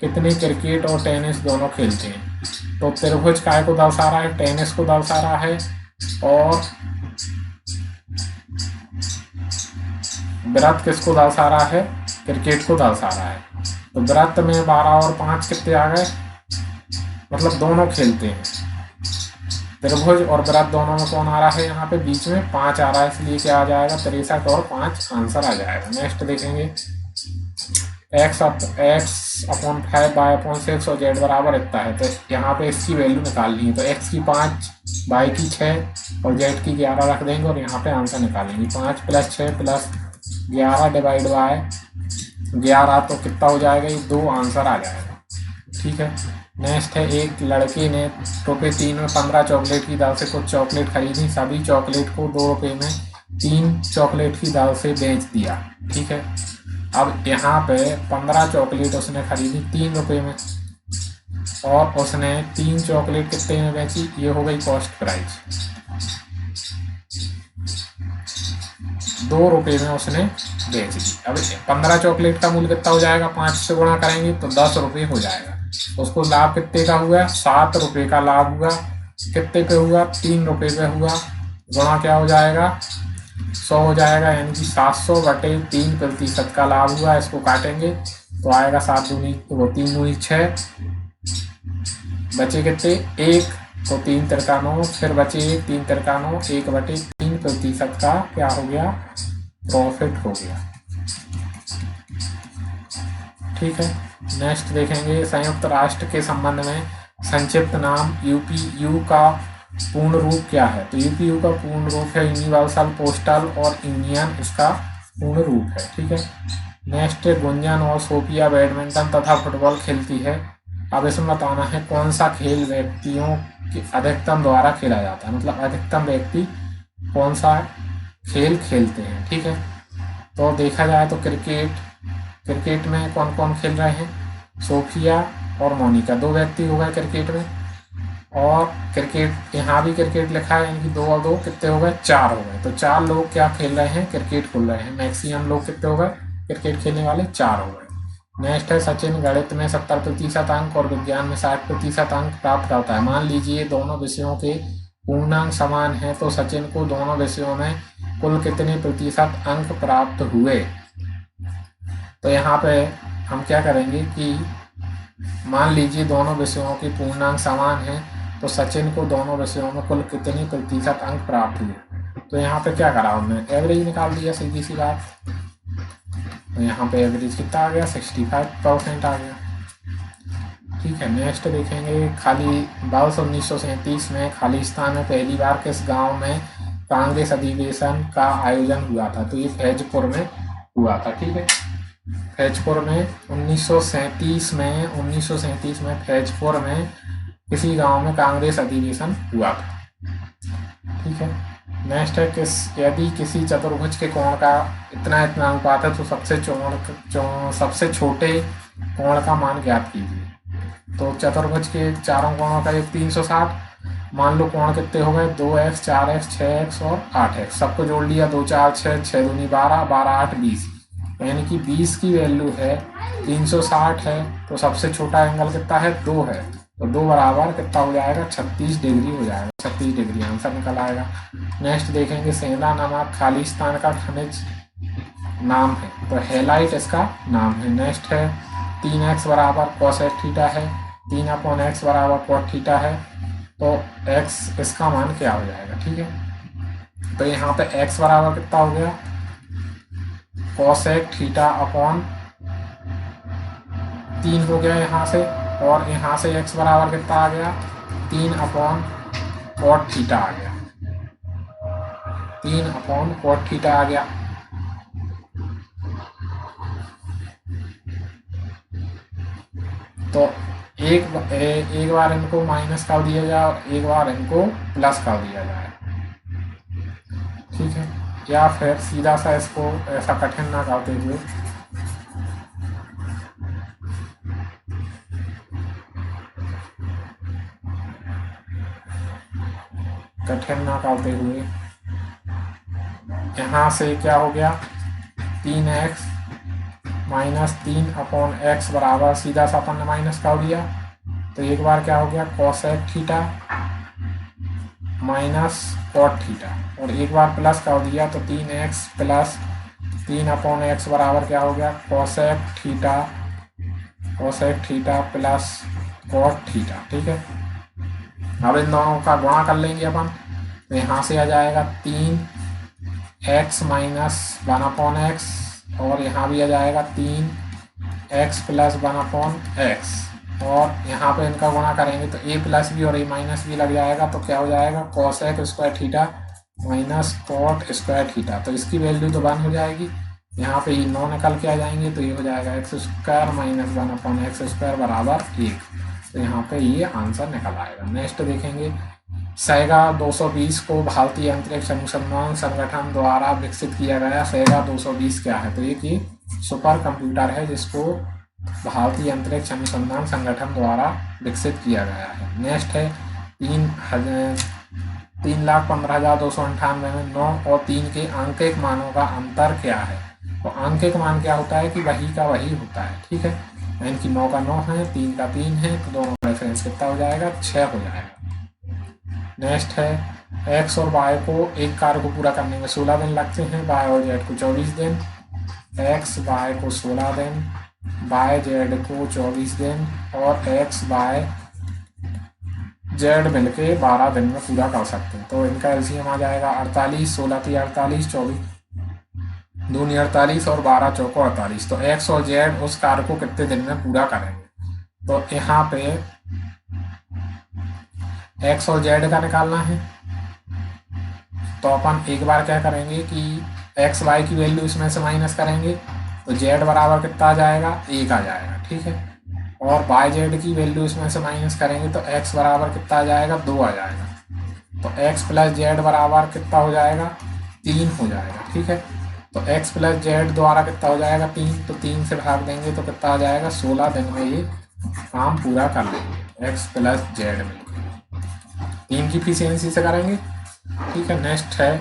कितने क्रिकेट और टेनिस दोनों खेलते हैं। तो त्रिभुज काय को दर्शा रहा है, टेनिस को दर्शा रहा है, और वृत्त किसको दर्शा रहा है, क्रिकेट को दर्शा रहा है। तो वृत्त में 12 और 5 कितने आ गए, मतलब दोनों खेलते हैं। त्रिभुज और वृत्त दोनों में कौन आ रहा है, यहाँ पे बीच में 5 आ रहा है, इसलिए क्या आ जाएगा 63 और 5 आंसर आ जाएगा। नेक्स्ट देखेंगे x अपॉन 5 y अपॉन 6 और z बराबर इतना है। तो यहाँ पे इसकी वैल्यू निकालनी है। तो x की 5 y की 6 और z की 11 रख देंगे और यहाँ पे आंसर निकालेंगे। 5 + 6 + 11 डिवाइड बाय 11, तो कितना हो जाएगा, ये 2 आंसर आ जाएगा। ठीक है, नेक्स्ट है एक लड़के ने ₹3 में 15 चॉकलेट की दर से कुछ चॉकलेट खरीदी, सभी चॉकलेट को ₹2 में 3 चॉकलेट की दर से बेच दिया। ठीक है, अब यहाँ पे 15 चॉकलेट उसने खरीदी ₹3 में और उसने 3 चॉकलेट कितने में बेची, ये हो गई कॉस्ट प्राइस। ₹2 में उसने बेच दी। अब 15 चॉकलेट का मूल्य कितना हो जाएगा, 5 से गुणा करेंगे तो ₹10 हो जाएगा। उसको लाभ कितने का हुआ, ₹7 का लाभ हुआ। कितने पे हुआ, ₹3 पे हुआ। गुणा क्या हो जाएगा 100 हो जाएगा, यानी कि 700/3% का लाभ हुआ। इसको काटेंगे तो आएगा 7 दूनी 3 दूनी 6, बचे कितने 1, तो 3 तिरका 9, फिर बचे 1 3 तिरका 9, 1/3% का क्या हो गया, प्रॉफिट हो गया। ठीक है, नेक्स्ट देखेंगे संयुक्त राष्ट्र के संबंध में संक्षिप्त नाम यूपीयू का पूर्ण रूप क्या है। तो यूपीयू का पूर्ण रूप है यूनिवर्सल पोस्टल और यूनियन, इसका पूर्ण रूप है। ठीक है, नेक्स्ट गुंजन और सोफिया बैडमिंटन तथा फुटबॉल खेलती है। अब इसमें बताना है कौन सा खेल व्यक्तियों के अधिकतम द्वारा खेला जाता है, मतलब अधिकतम व्यक्ति कौन सा खेल खेलते हैं। ठीक है, तो देखा जाए तो क्रिकेट में कौन कौन खेल रहे हैं, सोफिया और मोनिका, 2 व्यक्ति हो गए क्रिकेट में। और क्रिकेट यहाँ भी क्रिकेट लिखा है, यानी कि 2 और 2 कितने हो गए 4 हो गए। तो 4 लोग क्या खेल रहे हैं, क्रिकेट खेल रहे हैं। मैक्सिमम लोग कितने हो गए, क्रिकेट खेलने वाले 4 हो गए। नेक्स्ट है सचिन गणित में 70% अंक और विज्ञान में 60% अंक प्राप्त करता है। मान लीजिए दोनों विषयों के पूर्णांक समान है, तो सचिन को दोनों विषयों में कुल कितने प्रतिशत अंक प्राप्त हुए। तो यहाँ पे हम क्या करेंगे कि मान लीजिए दोनों विषयों के पूर्णांक समान हैं, तो सचिन को दोनों विषयों में कुल कितने प्रतिशत अंक प्राप्त हुए। तो यहाँ पे क्या करा हमने, एवरेज निकाल दिया, सीधी सी बात। तो यहाँ पे एवरेज कितना आ गया, 65% आ गया। ठीक है, नेक्स्ट देखेंगे खाली वर्ष 1937 में खालिस्तान में पहली बार किस गांव में कांग्रेस अधिवेशन का आयोजन हुआ था। तो ये फैजपुर में हुआ था। ठीक है, फैजपुर में 1937 में फैजपुर में किसी गांव में कांग्रेस अधिवेशन हुआ था। ठीक है, नेक्स्ट है यदि किसी चतुर्भुज के कोण का इतना अनुपात है तो सबसे छोटे कोण का मान ज्ञात कीजिए। तो चतुर्भुज के चारों कोणों का एक 360, मान लो कोण कितने हो गए 2x 4x 6x और 8x, सबको जोड़ लिया 2 4 6 6 दूनी 12 12 8 20। यानी कि 20 की वैल्यू है 360 है, तो सबसे छोटा एंगल कितना है 2 है, तो 2 बराबर कितना हो जाएगा 36 डिग्री हो जाएगा, 36 डिग्री आंसर निकल आएगा। नेक्स्ट देखेंगे सेंधा नामक खालिस्तान का खनिज नाम है, तो हेलाइट इसका नाम है। नेक्स्ट है 3x बराबर कॉसेक थीटा है, 3/x बराबर कॉट थीटा है, तो x इसका मान क्या हो जाएगा, ठीक है। तो यहाँ पे x बराबर कितना हो गया कॉसेक थीटा अपॉन 3 हो गया यहाँ से, और यहाँ से x बराबर कितना आ गया 3/कॉट थीटा आ गया, 3/कॉट थीटा आ गया। तो एक बार इनको माइनस कर दिया जाए और एक बार इनको प्लस कर दिया जाए, ठीक है, या फिर सीधा सा इसको ऐसा कठिन ना करते हुए यहाँ से क्या हो गया 3x माइनस 3/x बराबर सीधा सा अपन ने माइनस कर दिया, तो एक बार क्या हो गया cosec theta minus cot theta, और एक बार प्लस कर दिया तो 3x प्लस 3/x बराबर क्या हो गया cosec theta plus cot theta, ठीक है। अब इन दोनों का गुणा कर लेंगे अपन, तो यहाँ से आ जाएगा 3x माइनस 1/x, और यहाँ भी आ जाएगा 3x प्लस 1/x, और यहाँ पे इनका गुणा करेंगे तो a प्लस बी और a माइनस बी लग जाएगा, तो क्या हो जाएगा cosec square theta minus cot square theta, तो इसकी वैल्यू तो 1 हो जाएगी। यहाँ पे ये 9 निकल के आ जाएंगे, तो ये हो जाएगा x square minus 1/x square बराबर 1, तो यहाँ पे ये आंसर निकल आएगा। नेक्स्ट देखेंगे सैगा 220 को भारतीय अंतरिक्ष अनुसंधान संगठन द्वारा विकसित किया गया। सैगा 220 क्या है, तो ये सुपर कंप्यूटर है जिसको भारतीय अंतरिक्ष अनुसंधान संगठन द्वारा विकसित किया गया है। नेक्स्ट है 3,15,298 में 9 और 3 के आंकिक मानों का अंतर क्या है, तो आंकिक मान क्या होता है कि वही का वही होता है, ठीक है, यानी कि 9 का 9 है 3 का 3 है, तो दोनों का डिफरेंस कितना हो जाएगा 6 हो जाएगा। नेक्स्ट है x और y को एक कार्य को पूरा करने में 16 दिन लगते हैं, y और z को 24 दिन, x y को 16 दिन, y z को 24 दिन, और x y z मिलके 12 दिन में पूरा कर सकते हैं। तो इनका एलसीएम आ जाएगा 48, 16 × 48, 24 दूनी 48 और 12 चौको 48, तो x और z उस कार्य को कितने दिन में पूरा करेंगे, तो यहाँ पे x और z का निकालना है, तो अपन एक बार क्या करेंगे कि x y की वैल्यू इसमें से माइनस करेंगे, तो z बराबर कितना आ जाएगा 1 आ जाएगा, ठीक है, और y z की वैल्यू इसमें से माइनस करेंगे तो x बराबर कितना आ जाएगा 2 आ जाएगा, तो x प्लस z बराबर कितना हो जाएगा 3 हो जाएगा, ठीक है। तो x प्लस z द्वारा कितना हो जाएगा 3, तो 3 से भाग देंगे तो कितना आ जाएगा 16 दिन में ये काम पूरा कर लेंगे x प्लस z में, 3 की एफिशिएंसी से करेंगे, ठीक है। नेक्स्ट है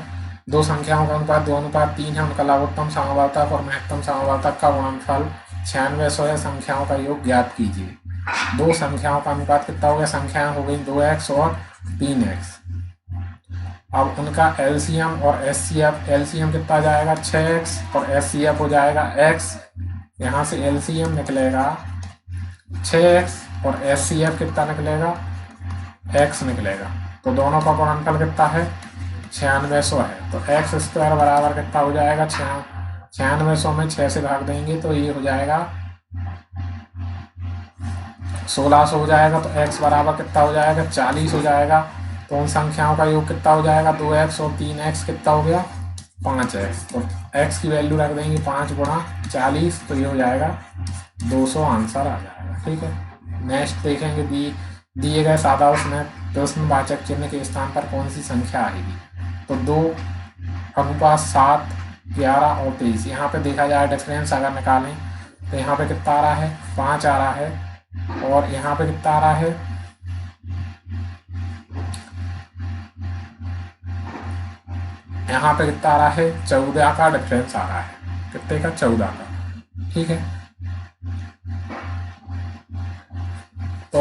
दो संख्याओं का अनुपात 2:3 है, उनका लघुत्तम समावर्तक और महत्तम समावर्तक का गुणनफल 9600 है, संख्याओं का योग ज्ञात कीजिए। दो संख्याओं का अनुपात कितना हो गया, संख्याएं हो गई 2x और 3x। अब उनका एलसीएम और एचसीएफ, एलसीएम कितना जाएगा 6x और एचसीएफ हो जाएगा x, यहाँ से एलसीएम निकलेगा 6x और एचसीएफ कितना निकलेगा x निकलेगा, तो दोनों का गुणनफल कितना है 9600 है, तो x स्क्वायर बराबर कितना हो जाएगा 9600 में 6 से भाग देंगे तो ये हो जाएगा 1600 हो जाएगा, तो x बराबर कितना हो जाएगा 40 हो जाएगा, तो उन संख्याओं का योग कितना हो जाएगा 2x और 3x कितना हो गया 5x, तो x की वैल्यू रख देंगे 5 × 40, तो ये हो जाएगा 200 आंसर आ जाएगा, ठीक है। नेक्स्ट देखेंगे दिए गए सादा उसमें प्रश्नवाचक चिन्ह के स्थान पर कौन सी संख्या आएगी, तो 2:7, 11 और 23। यहाँ पे देखा जाए डिफरेंस अगर निकालें तो यहाँ पे कितना आ रहा है 5 आ रहा है, और यहाँ पे कितना आ रहा है यहाँ पे कितना आ रहा है 14 का डिफरेंस आ रहा है, कितने का 14 का, ठीक है। तो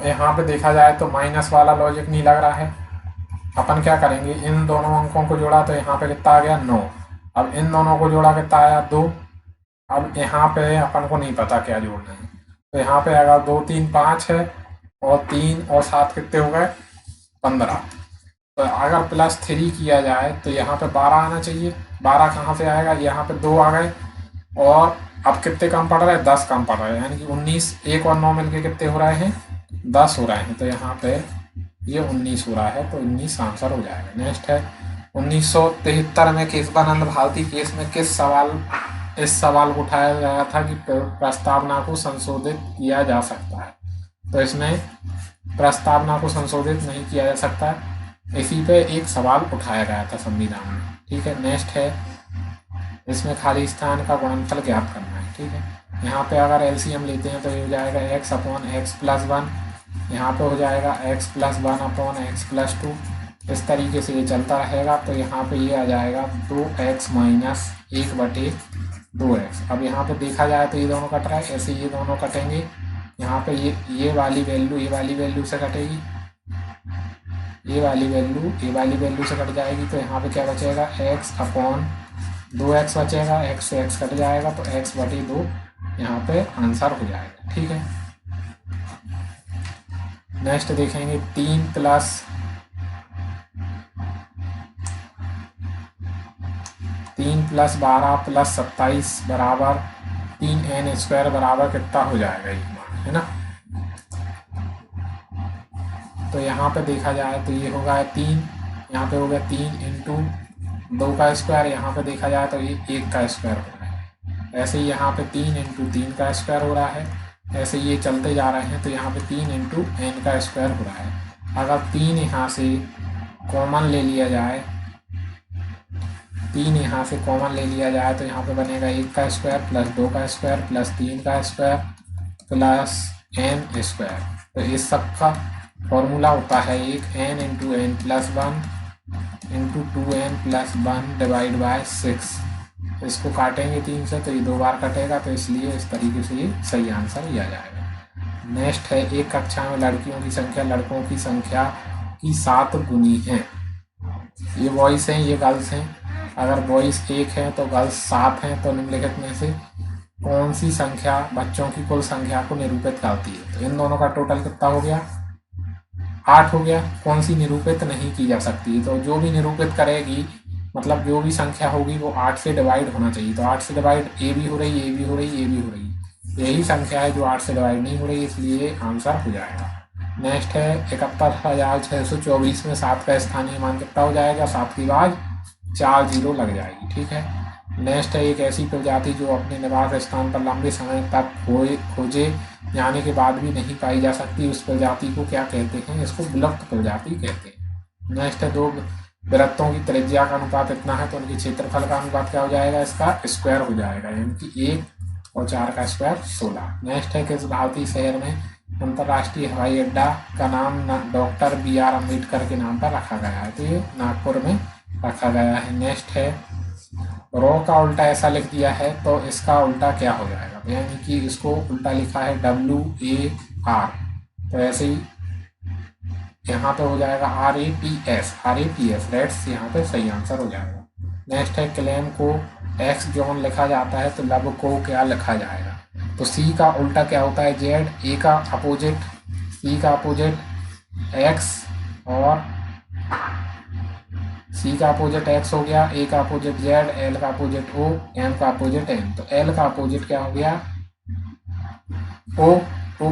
यहाँ पे देखा जाए तो माइनस वाला लॉजिक नहीं लग रहा है। अपन क्या करेंगे, इन दोनों अंकों को जोड़ा तो यहाँ पे कितना आ गया 9। अब इन दोनों को जोड़ा कितना आया 2। अब यहाँ पे अपन को नहीं पता क्या जोड़ना है, तो यहाँ पे अगर 2 3 5 है और 3 और 7 कितने हो गए 15। तो अगर +3 किया जाए तो यहाँ पे 12 आना चाहिए। 12 कहाँ से आएगा, यहाँ पे 2 आ गए और अब कितने कम पड़ रहे हैं 10 कम पड़ रहे हैं, यानी कि 19। 1 और 9 मिलके कितने हो रहे हैं 10 हो रहे हैं। तो यहाँ पे ये 19 हो रहा है, तो 19 आंसर हो जाएगा। नेक्स्ट है 1973 में केशवानंद भारती केस में इस सवाल को उठाया गया था कि प्रस्तावना को संशोधित किया जा सकता है। तो इसमें प्रस्तावना को संशोधित नहीं किया जा सकता, इसी पे एक सवाल उठाया गया था संविधान में। ठीक है। नेक्स्ट है इसमें खाली स्थान का गुणनफल ज्ञात करना है। ठीक है। यहाँ पे अगर एलसीएम लेते हैं तो ये हो जाएगा x/x+1, यहाँ पे हो जाएगा x+1/x+2। इस तरीके से ये चलता रहेगा। तो यहाँ पे ये आ जाएगा 2x - 1/2x। अब यहाँ पे देखा जाए तो ये दोनों कट रहा है, ऐसे ये दोनों कटेंगे। यहाँ पे ये वाली वैल्यू से कटेगी, ये वाली वैल्यू से कट जाएगी। तो यहाँ पे क्या बचेगा x/2x बचेगा, x से x कट जाएगा तो x/2 यहाँ पे आंसर हो जाएगा। ठीक है। नेक्स्ट देखेंगे 3 + 12 + 27 बराबर 3n² बराबर कितना हो जाएगा, है ना। तो यहाँ पे देखा जाए तो ये होगा 3, यहाँ पे हो गया 3 × 2 का स्क्वायर, यहाँ पे देखा जाए तो ये 1 का स्क्वायर हो रहा है। ऐसे ही यहाँ पे 3 × 3 का स्क्वायर हो रहा है। ऐसे ये चलते जा रहे हैं तो यहाँ पे 3 × n का स्क्वायर हो रहा है। अगर 3 यहाँ से कॉमन ले लिया जाए, 3 यहाँ से कॉमन ले लिया जाए तो यहाँ पे बनेगा 1 का स्क्वायर + 2 का स्क्वायर + 3 का स्क्वायर + n²। तो इस सब का फॉर्मूला होता है एक n × n+1 × 2n+1 / 6। इसको काटेंगे 3 से तो ये 2 बार कटेगा, तो इसलिए इस तरीके से ये सही आंसर ही आ जाएगा। नेक्स्ट है एक कक्षा में लड़कियों की संख्या लड़कों की संख्या की 7 गुनी है। ये बॉयज़ हैं, ये गर्ल्स हैं। अगर बॉयज़ 1 हैं तो गर्ल्स 7 हैं। तो निम्नलिखित में से कौन सी संख्या बच्चों की कुल संख्या को निरूपित करती है। तो इन दोनों का टोटल कितना हो गया 8 हो गया। कौन सी निरूपित नहीं की जा सकती, तो जो भी निरूपित करेगी, मतलब जो भी संख्या होगी वो 8 से डिवाइड होना चाहिए। तो 8 से डिवाइड ए भी हो रही, ए भी हो रही, ए भी हो रही, यही संख्या है जो 8 से डिवाइड नहीं हो रही, इसलिए आंसर हो जाएगा। नेक्स्ट है 71,624 में 7 का स्थानीय मान कितना हो जाएगा, 7 के बाद 4 0 लग जाएगी। ठीक है। नेक्स्ट है एक ऐसी प्रजाति जो अपने निवास स्थान पर लंबे समय तक खोजे जाने के बाद भी नहीं पाई जा सकती, उस प्रजाति को क्या कहते हैं, इसको विलुप्त प्रजाति कहते हैं। नेक्स्ट है 2 वृत्तों की त्रिज्या का अनुपात इतना है तो उनके क्षेत्रफल का अनुपात क्या हो जाएगा, इसका स्क्वायर हो जाएगा, यानी कि 1 और 4 का स्क्वायर 16। नेक्स्ट है किस भारतीय शहर में अंतर्राष्ट्रीय हवाई अड्डा का नाम डॉक्टर BR अम्बेडकर के नाम पर रखा गया है। तो ये नागपुर में रखा गया है। नेक्स्ट है रॉ का उल्टा ऐसा लिख दिया है तो इसका उल्टा क्या हो जाएगा, यानी कि इसको उल्टा लिखा है WAR, तो ऐसे ही यहाँ पे हो जाएगा RAPS रेट्स, यहाँ पे सही आंसर हो जाएगा। नेक्स्ट है क्लेम को एक्स जोन लिखा जाता है तो लब को क्या लिखा जाएगा। तो C का उल्टा क्या होता है Z, A का अपोजिट, C का अपोजिट X और C का अपोजिट X हो गया, A का अपोजिट Z, L का अपोजिट O, M का अपोजिट N। तो L का अपोजिट क्या हो गया O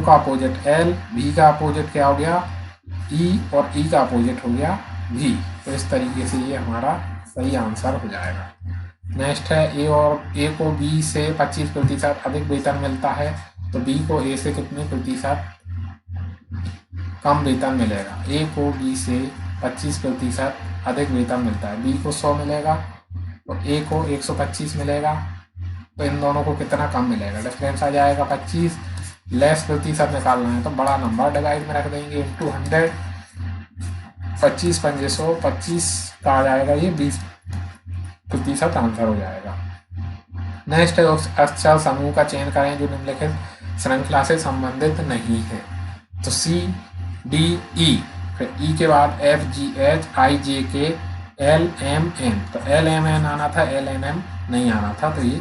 का अपोजिट L, V का अपोजिट क्या हो गया E और E का अपोजिट हो गया V। तो इस तरीके से ये हमारा सही आंसर हो जाएगा। नेक्स्ट है A को B से 25% अधिक वेतन मिलता है तो B को A से कितने प्रतिशत कम वेतन मिलेगा। A को B से 25% अधिक वेतन मिलता है, B को 100 मिलेगा तो A को 125 मिलेगा। तो इन दोनों को कितना कम मिलेगा, डिफरेंस आ जाएगा 25। लेस प्रतिशत निकालना है तो बड़ा नंबर डिवाइड में रख देंगे × 100। 25 पंजे 100, 25 का आ जाएगा ये 20% आंसर हो जाएगा। नेक्स्ट है उस अक्षर समूह का चयन करें जो निम्नलिखित श्रृंखला से संबंधित नहीं है। तो सी डी ई, फिर ई के बाद एफ जी एच आई जे के एल एम एन, तो एल एम एन आना था, एल एन एम नहीं आना था, तो ये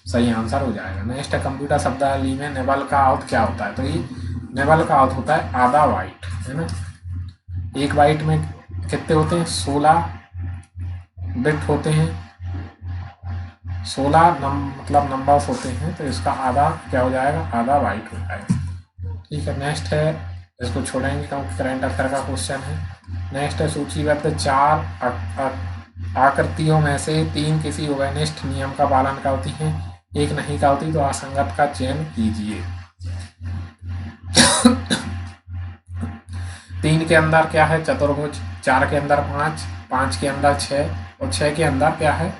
सही आंसर हो जाएगा। नेक्स्ट है कंप्यूटर शब्दावली में नेबल का अर्थ क्या होता है। तो ये नेबल का अर्थ होता है आधा बाइट, है ना। एक बाइट में कितने होते हैं, 16 बिट होते हैं, 16 मतलब नंबर्स होते हैं, तो इसका आधा क्या हो जाएगा, आधा बाइट हो जाएगा। ठीक है, नेक्स्ट है, इसको छोड़ेंगे क्योंकि करंट अफेयर का क्वेश्चन है। नेक्स्ट है सूचीबद्ध 4 आकृतियों में से 3 किसी ओवेनिस्ट नियम का पालन करती हैं, एक नहीं करती, तो असंगत का चयन कीजिए। 3 के अंदर क्या है, चतुर्भुज, 4 के अंदर 5, 5 के अंदर 6 और 6 के अंदर क्या है,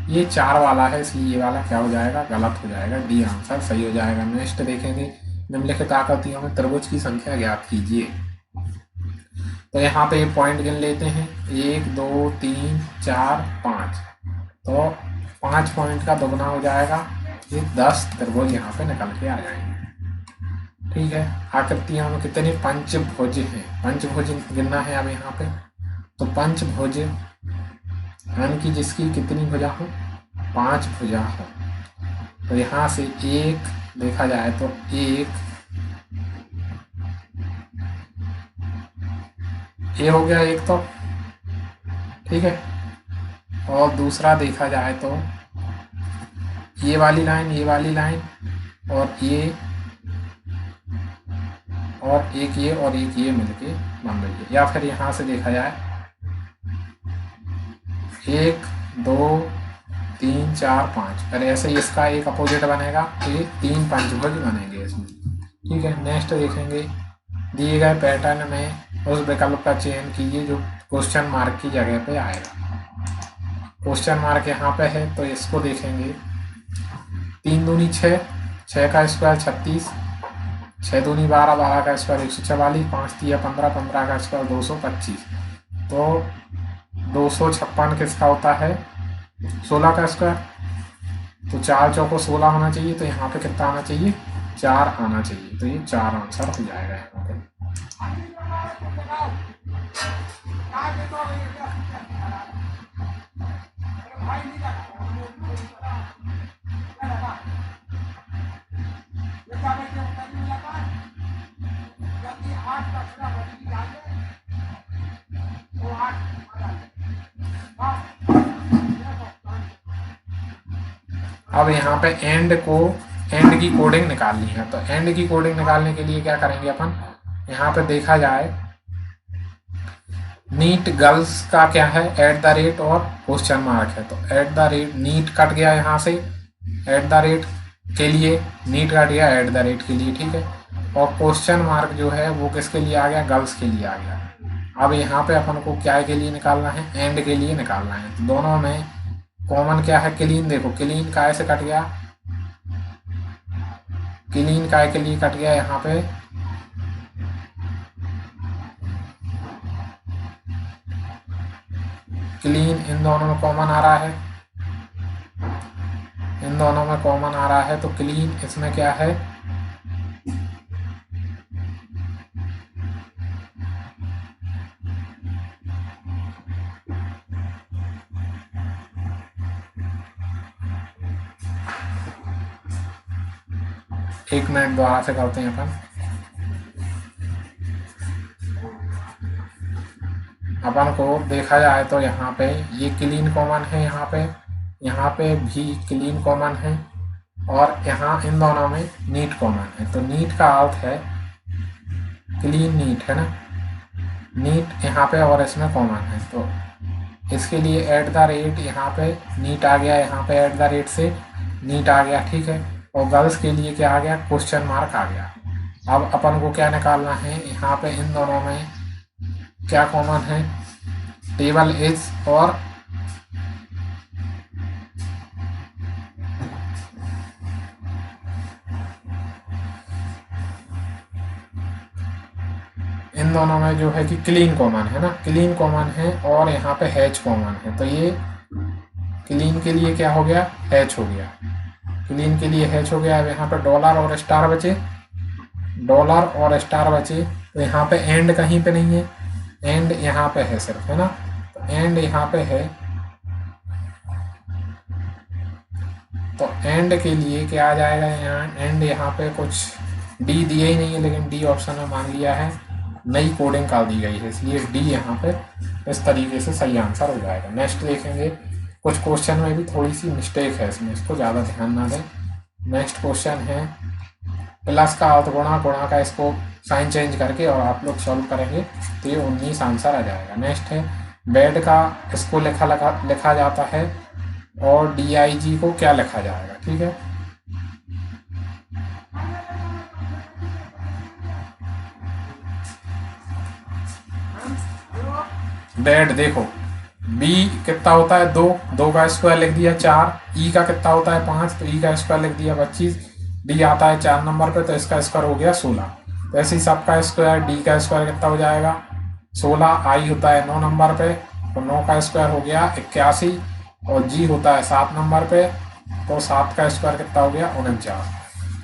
ये 4 वाला है, इसलिए ये वाला क्या हो जाएगा, गलत हो जाएगा, डी आंसर सही हो जाएगा। नेक्स्ट देखेंगे निम्नलिखित आकृतियों में त्रिभुज की संख्या ज्ञात कीजिए। तो यहाँ पे पॉइंट गिन लेते हैं, 1 2 3 4 5, तो 5 पॉइंट का दोगुना हो जाएगा, ये 10 त्रिभुज यहाँ पे निकल के आ जाएंगे। ठीक है, आकृतियों में कितने पंचभुज हैं, पंचभुज गिनना है अब यहाँ पे। तो पंचभुज यानी कि जिसकी कितनी भुजा हो, 5 भुजा हो। तो यहाँ से एक देखा जाए तो एक ये हो गया एक, तो ठीक है, और दूसरा देखा जाए तो ये वाली लाइन, ये वाली लाइन, और ये और एक ये और एक ये मिलके बन रही है। या फिर यहाँ से देखा जाए 1 2 3 4 5, अरे ऐसे ही इसका एक अपोजिट बनेगा, तो ये 3 पंचभुज बनेंगे इसमें। ठीक है, नेक्स्ट देखेंगे, दिए गए पैटर्न में उस विकल्प का चयन कीजिए जो क्वेश्चन मार्क की जगह पे आएगा। क्वेश्चन मार्क यहाँ पे है, तो इसको देखेंगे, 3 दूनी 6, 6 का स्क्वायर 36, 6 दूनी 12, 12 का स्क्वायर 144, 5 तिया 15, 15 का स्क्वायर 225, तो 256 किसका होता है, 16 का स्क्वायर, तो 4 चौको 16 होना चाहिए, तो यहाँ पे कितना आना चाहिए, 4 आना चाहिए, तो ये 4 आंसर हो जाएगा यहाँ पे। अब यहाँ पे एंड की कोडिंग निकालनी है। तो एंड की कोडिंग निकालने के लिए क्या करेंगे अपन, यहाँ पे देखा जाए नीट गर्ल्स का क्या है, @ और क्वेश्चन मार्क है। तो @ नीट कट गया यहाँ से, @ के लिए नीट कट गया @ के लिए, ठीक है। और क्वेश्चन मार्क जो है वो किसके लिए आ गया, गर्ल्स के लिए आ गया। अब यहाँ पे अपन को क्या के लिए निकालना है, एंड के लिए निकालना है। तो दोनों में कॉमन क्या है, क्लीन, देखो क्लीन काय से कट गया, क्लीन काय के लिए कट गया यहाँ पे, क्लीन इन दोनों में कॉमन आ रहा है, इन दोनों में कॉमन आ रहा है, तो क्लीन इसमें क्या है, एक मिनट दोबारा से करते हैं अपन को देखा जाए तो यहाँ पे ये क्लीन कॉमन है, यहाँ पे भी क्लीन कॉमन है, और यहाँ इन दोनों में नीट कॉमन है। तो नीट का अर्थ है क्लीन नीट, है ना, नीट यहाँ पे और इसमें कॉमन है, तो इसके लिए @ यहाँ पे नीट आ गया, यहाँ पे @ से नीट आ गया, ठीक है। और गर्ल्स के लिए क्या आ गया, क्वेश्चन मार्क आ गया। अब अपन को क्या निकालना है, यहाँ पे इन दोनों में क्या कॉमन है, टेबल इज, और इन इन दोनों में जो है कि क्लीन कॉमन है ना, क्लीन कॉमन है और यहाँ पे हैच कॉमन है, तो ये क्लीन के लिए क्या हो गया, हैच हो गया, क्लीन के लिए हैच हो गया। अब यहाँ पे डॉलर और स्टार बचे, डॉलर और स्टार बचे, तो यहाँ पे एंड कहीं पे नहीं है, एंड यहाँ पे है सिर्फ, है ना, तो एंड यहाँ पे है, तो एंड के लिए क्या आ जाएगा यहाँ, एंड यहाँ पे कुछ डी दिया ही नहीं है, लेकिन डी ऑप्शन में मान लिया है, नई कोडिंग कर दी गई है, इसलिए डी यहाँ पे इस तरीके से सही आंसर हो जाएगा। नेक्स्ट देखेंगे, कुछ क्वेश्चन में भी थोड़ी सी मिस्टेक है इसमें, इसको ज़्यादा ध्यान ना दें। नेक्स्ट क्वेश्चन है प्लस का अर्थ गुणा, गुणा का इसको साइन चेंज करके और आप लोग सॉल्व करेंगे तो ये 19 आंसर आ जाएगा। नेक्स्ट है बेड का, इसको लिखा जाता है और DIG को क्या लिखा जाएगा, ठीक है। बेड देखो, बी कितना होता है 2, 2 का स्क्वायर लिख दिया 4, ई का कितना होता है 5, तो ई का स्क्वायर लिख दिया 25, डी आता है 4 नंबर पे, तो इसका स्क्वायर हो गया 16। तो ऐसे ही सबका स्क्वायर, डी का स्क्वायर कितना हो जाएगा 16, आई होता है 9 नंबर पे, तो 9 का स्क्वायर हो गया 81, और जी होता है 7 नंबर पे, तो 7 का स्क्वायर कितना हो गया 49,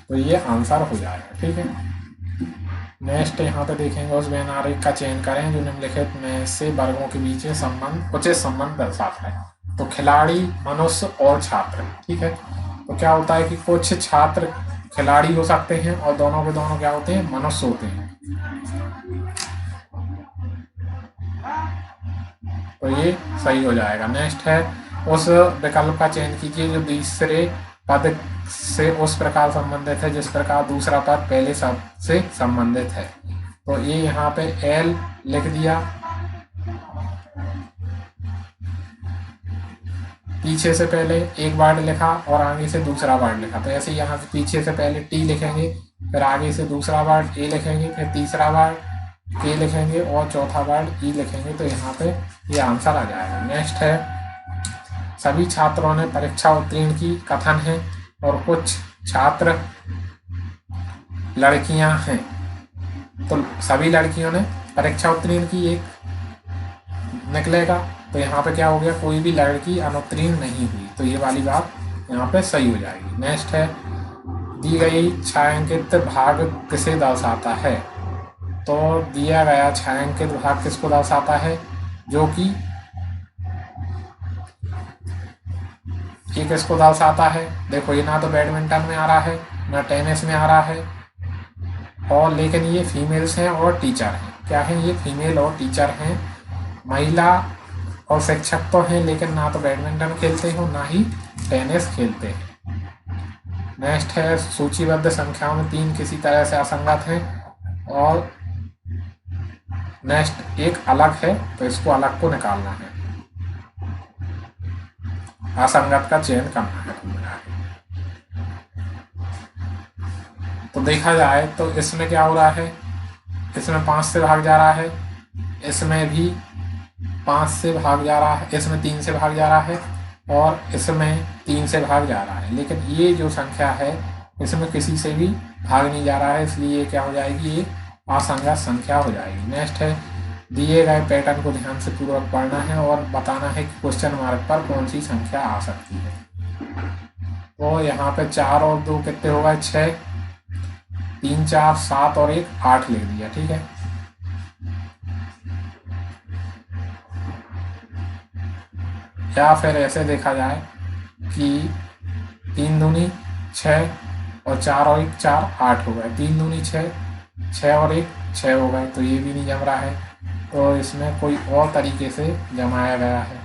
तो ये आंसर हो जाएगा, ठीक है। नेक्स्ट यहाँ पे देखेंगे उस वेन आरेख का चयन करें जो निम्नलिखित में से वर्गों के बीच संबंध, उचित संबंध दर्शाता है। तो खिलाड़ी, मनुष्य और छात्र, ठीक है। तो क्या होता है कि कुछ छात्र खिलाड़ी हो सकते हैं और दोनों के दोनों क्या होते हैं, मनुष्य होते हैं, तो ये सही हो जाएगा। नेक्स्ट है उस विकल्प का चयन कीजिए जो दूसरे पद से उस प्रकार संबंधित है जिस प्रकार दूसरा पद पहले शब्द से संबंधित है। तो ये यहाँ पे एल लिख दिया, पीछे से पहले एक वर्ड लिखा और आगे से दूसरा वर्ड लिखा, तो ऐसे यहाँ से पीछे से पहले टी लिखेंगे, फिर आगे से दूसरा वर्ड ए लिखेंगे, फिर तीसरा वर्ड के लिखेंगे और चौथा वर्ड ई लिखेंगे, तो यहाँ पे ये आंसर आ जाएगा। नेक्स्ट है सभी छात्रों ने परीक्षा उत्तीर्ण की, कथन है, और कुछ छात्र लड़कियां हैं, तो सभी लड़कियों ने परीक्षा उत्तीर्ण की एक निकलेगा, तो यहाँ पे क्या हो गया, कोई भी लड़की अनुत्तीर्ण नहीं हुई, तो ये वाली बात यहाँ पे सही हो जाएगी। नेक्स्ट है दी गई छायांकित भाग किसे दर्शाता है, तो दिया गया छायांकित भाग किसको दर्शाता है, जो कि ये किसको दर्शाता है, देखो ये ना तो बैडमिंटन में आ रहा है ना टेनिस में आ रहा है, और लेकिन ये फीमेल्स हैं और टीचर हैं, क्या है ये फीमेल और टीचर हैं, महिला और शिक्षक तो हैं लेकिन ना तो बैडमिंटन खेलते हो ना ही टेनिस खेलते हैं। नेक्स्ट है सूचीबद्ध संख्याओं में 3 किसी तरह से असंगत हैं, और नेक्स्ट एक अलग है, तो इसको अलग को निकालना है, असंगत का चयन करना है। तो देखा जाए तो इसमें क्या हो रहा है, इसमें 5 से भाग जा रहा है, इसमें भी 5 से भाग जा रहा है, इसमें 3 से भाग जा रहा है, और इसमें 3 से भाग जा रहा है, लेकिन ये जो संख्या है इसमें किसी से भी भाग नहीं जा रहा है, इसलिए क्या हो जाएगी, ये असंगत संख्या हो जाएगी। नेक्स्ट है दिए गए पैटर्न को ध्यान से पूर्वक पढ़ना है और बताना है कि क्वेश्चन मार्क पर कौन सी संख्या आ सकती है। तो यहाँ पे 4 और 2 कितने हो गए 6, 3 4 7 और 1 8 लिख दिया, ठीक है। या फिर ऐसे देखा जाए कि 3 दूनी 6 और 4 और 1 4 8 हो गए, 3 दूनी 6, 6 और 1 6 हो गए, तो ये भी नहीं जम रहा है, तो इसमें कोई और तरीके से जमाया गया है।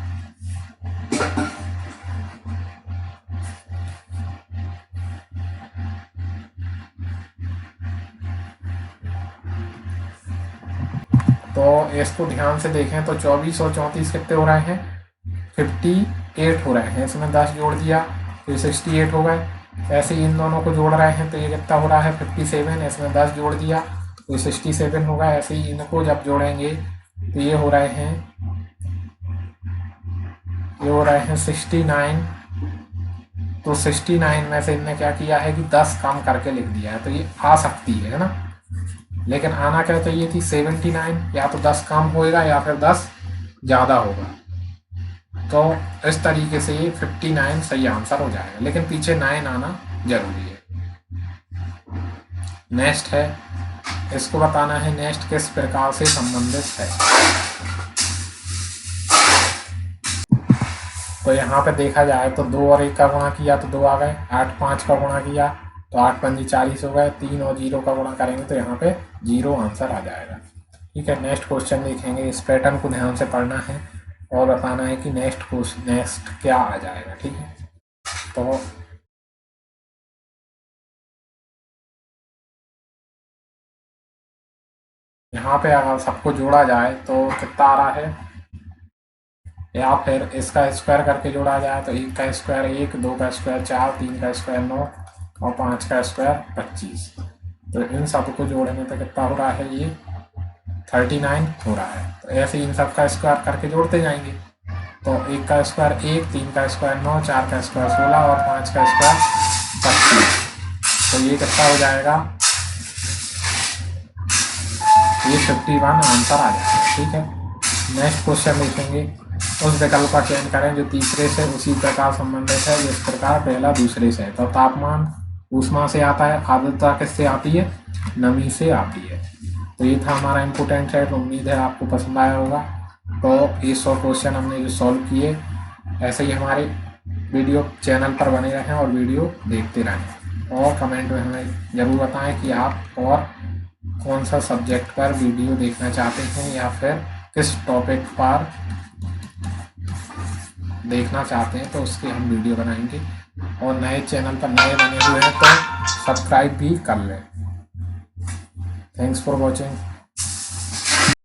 तो इसको ध्यान से देखें तो 24 और 34 कितने हो रहे हैं 58 हो रहे हैं, इसमें 10 जोड़ दिया तो 68 हो गए। ऐसे ही इन दोनों को जोड़ रहे हैं तो ये कितना हो रहा है 57, इसमें 10 जोड़ दिया तो 67 होगा। ऐसे ही इनको जब जोड़ेंगे तो ये हो रहे हैं 69, तो 69 में से इनने क्या किया है कि 10 कम करके लिख दिया है, तो ये आ सकती है ना, लेकिन आना क्या चाहिए थी 79, या तो 10 कम होएगा या फिर 10 ज़्यादा होगा। तो इस तरीके से ये 59 सही आंसर हो जाएगा, लेकिन पीछे 9 आना जरूरी है। नेक्स्ट है, इसको बताना है नेक्स्ट किस प्रकार से संबंधित है। तो यहाँ पे देखा जाए तो 2 और 1 का गुणा किया तो 2 आ गए, 8 5 का गुणा किया तो 8 पंजी 40 हो गए, 3 और 0 का गुणा करेंगे तो यहाँ पे 0 आंसर आ जाएगा। ठीक है, नेक्स्ट क्वेश्चन देखेंगे। इस पैटर्न को ध्यान से पढ़ना है और बताना है कि नेक्स्ट क्या आ जाएगा। ठीक है, तो यहाँ पे अगर सबको जोड़ा जाए तो कितना आ रहा है, या फिर इसका स्क्वायर करके जोड़ा जाए तो 1 का स्क्वायर 1, 2 का स्क्वायर 4, 3 का स्क्वायर 9 और 5 का स्क्वायर 25। तो इन सबको जोड़ने पे कितना हो रहा है, ये 39 हो रहा है। तो ऐसे इन सब का स्क्वायर करके जोड़ते जाएंगे। तो 1 का स्क्वायर 1, 3 का स्क्वायर 9, 4 का स्क्वायर 16 और 5 का स्क्वायर 25। तो ये कितना हो जाएगा, ये 51 आंसर आ जाएगा। ठीक है, नेक्स्ट क्वेश्चन देखेंगे। उस विकल्प का चयन करें जो तीसरे से उसी प्रकार संबंधित है जिस प्रकार पहला दूसरे से है। तो तापमान ऊष्मा से आता है, आर्द्रता किससे आती है, नमी से आती है। तो ये था हमारा इम्पोर्टेंट सेट। उम्मीद है आपको पसंद आया होगा। तो ये 100 क्वेश्चन हमने जो सॉल्व किए, ऐसे ही हमारे वीडियो चैनल पर बने रहें और वीडियो देखते रहें, और कमेंट में हमें ज़रूर बताएं कि आप और कौन सा सब्जेक्ट पर वीडियो देखना चाहते हैं या फिर किस टॉपिक पर देखना चाहते हैं, तो उसके हम वीडियो बनाएंगे। और नए चैनल पर नए बने हुए हैं तो सब्सक्राइब भी कर लें। Thanks for watching.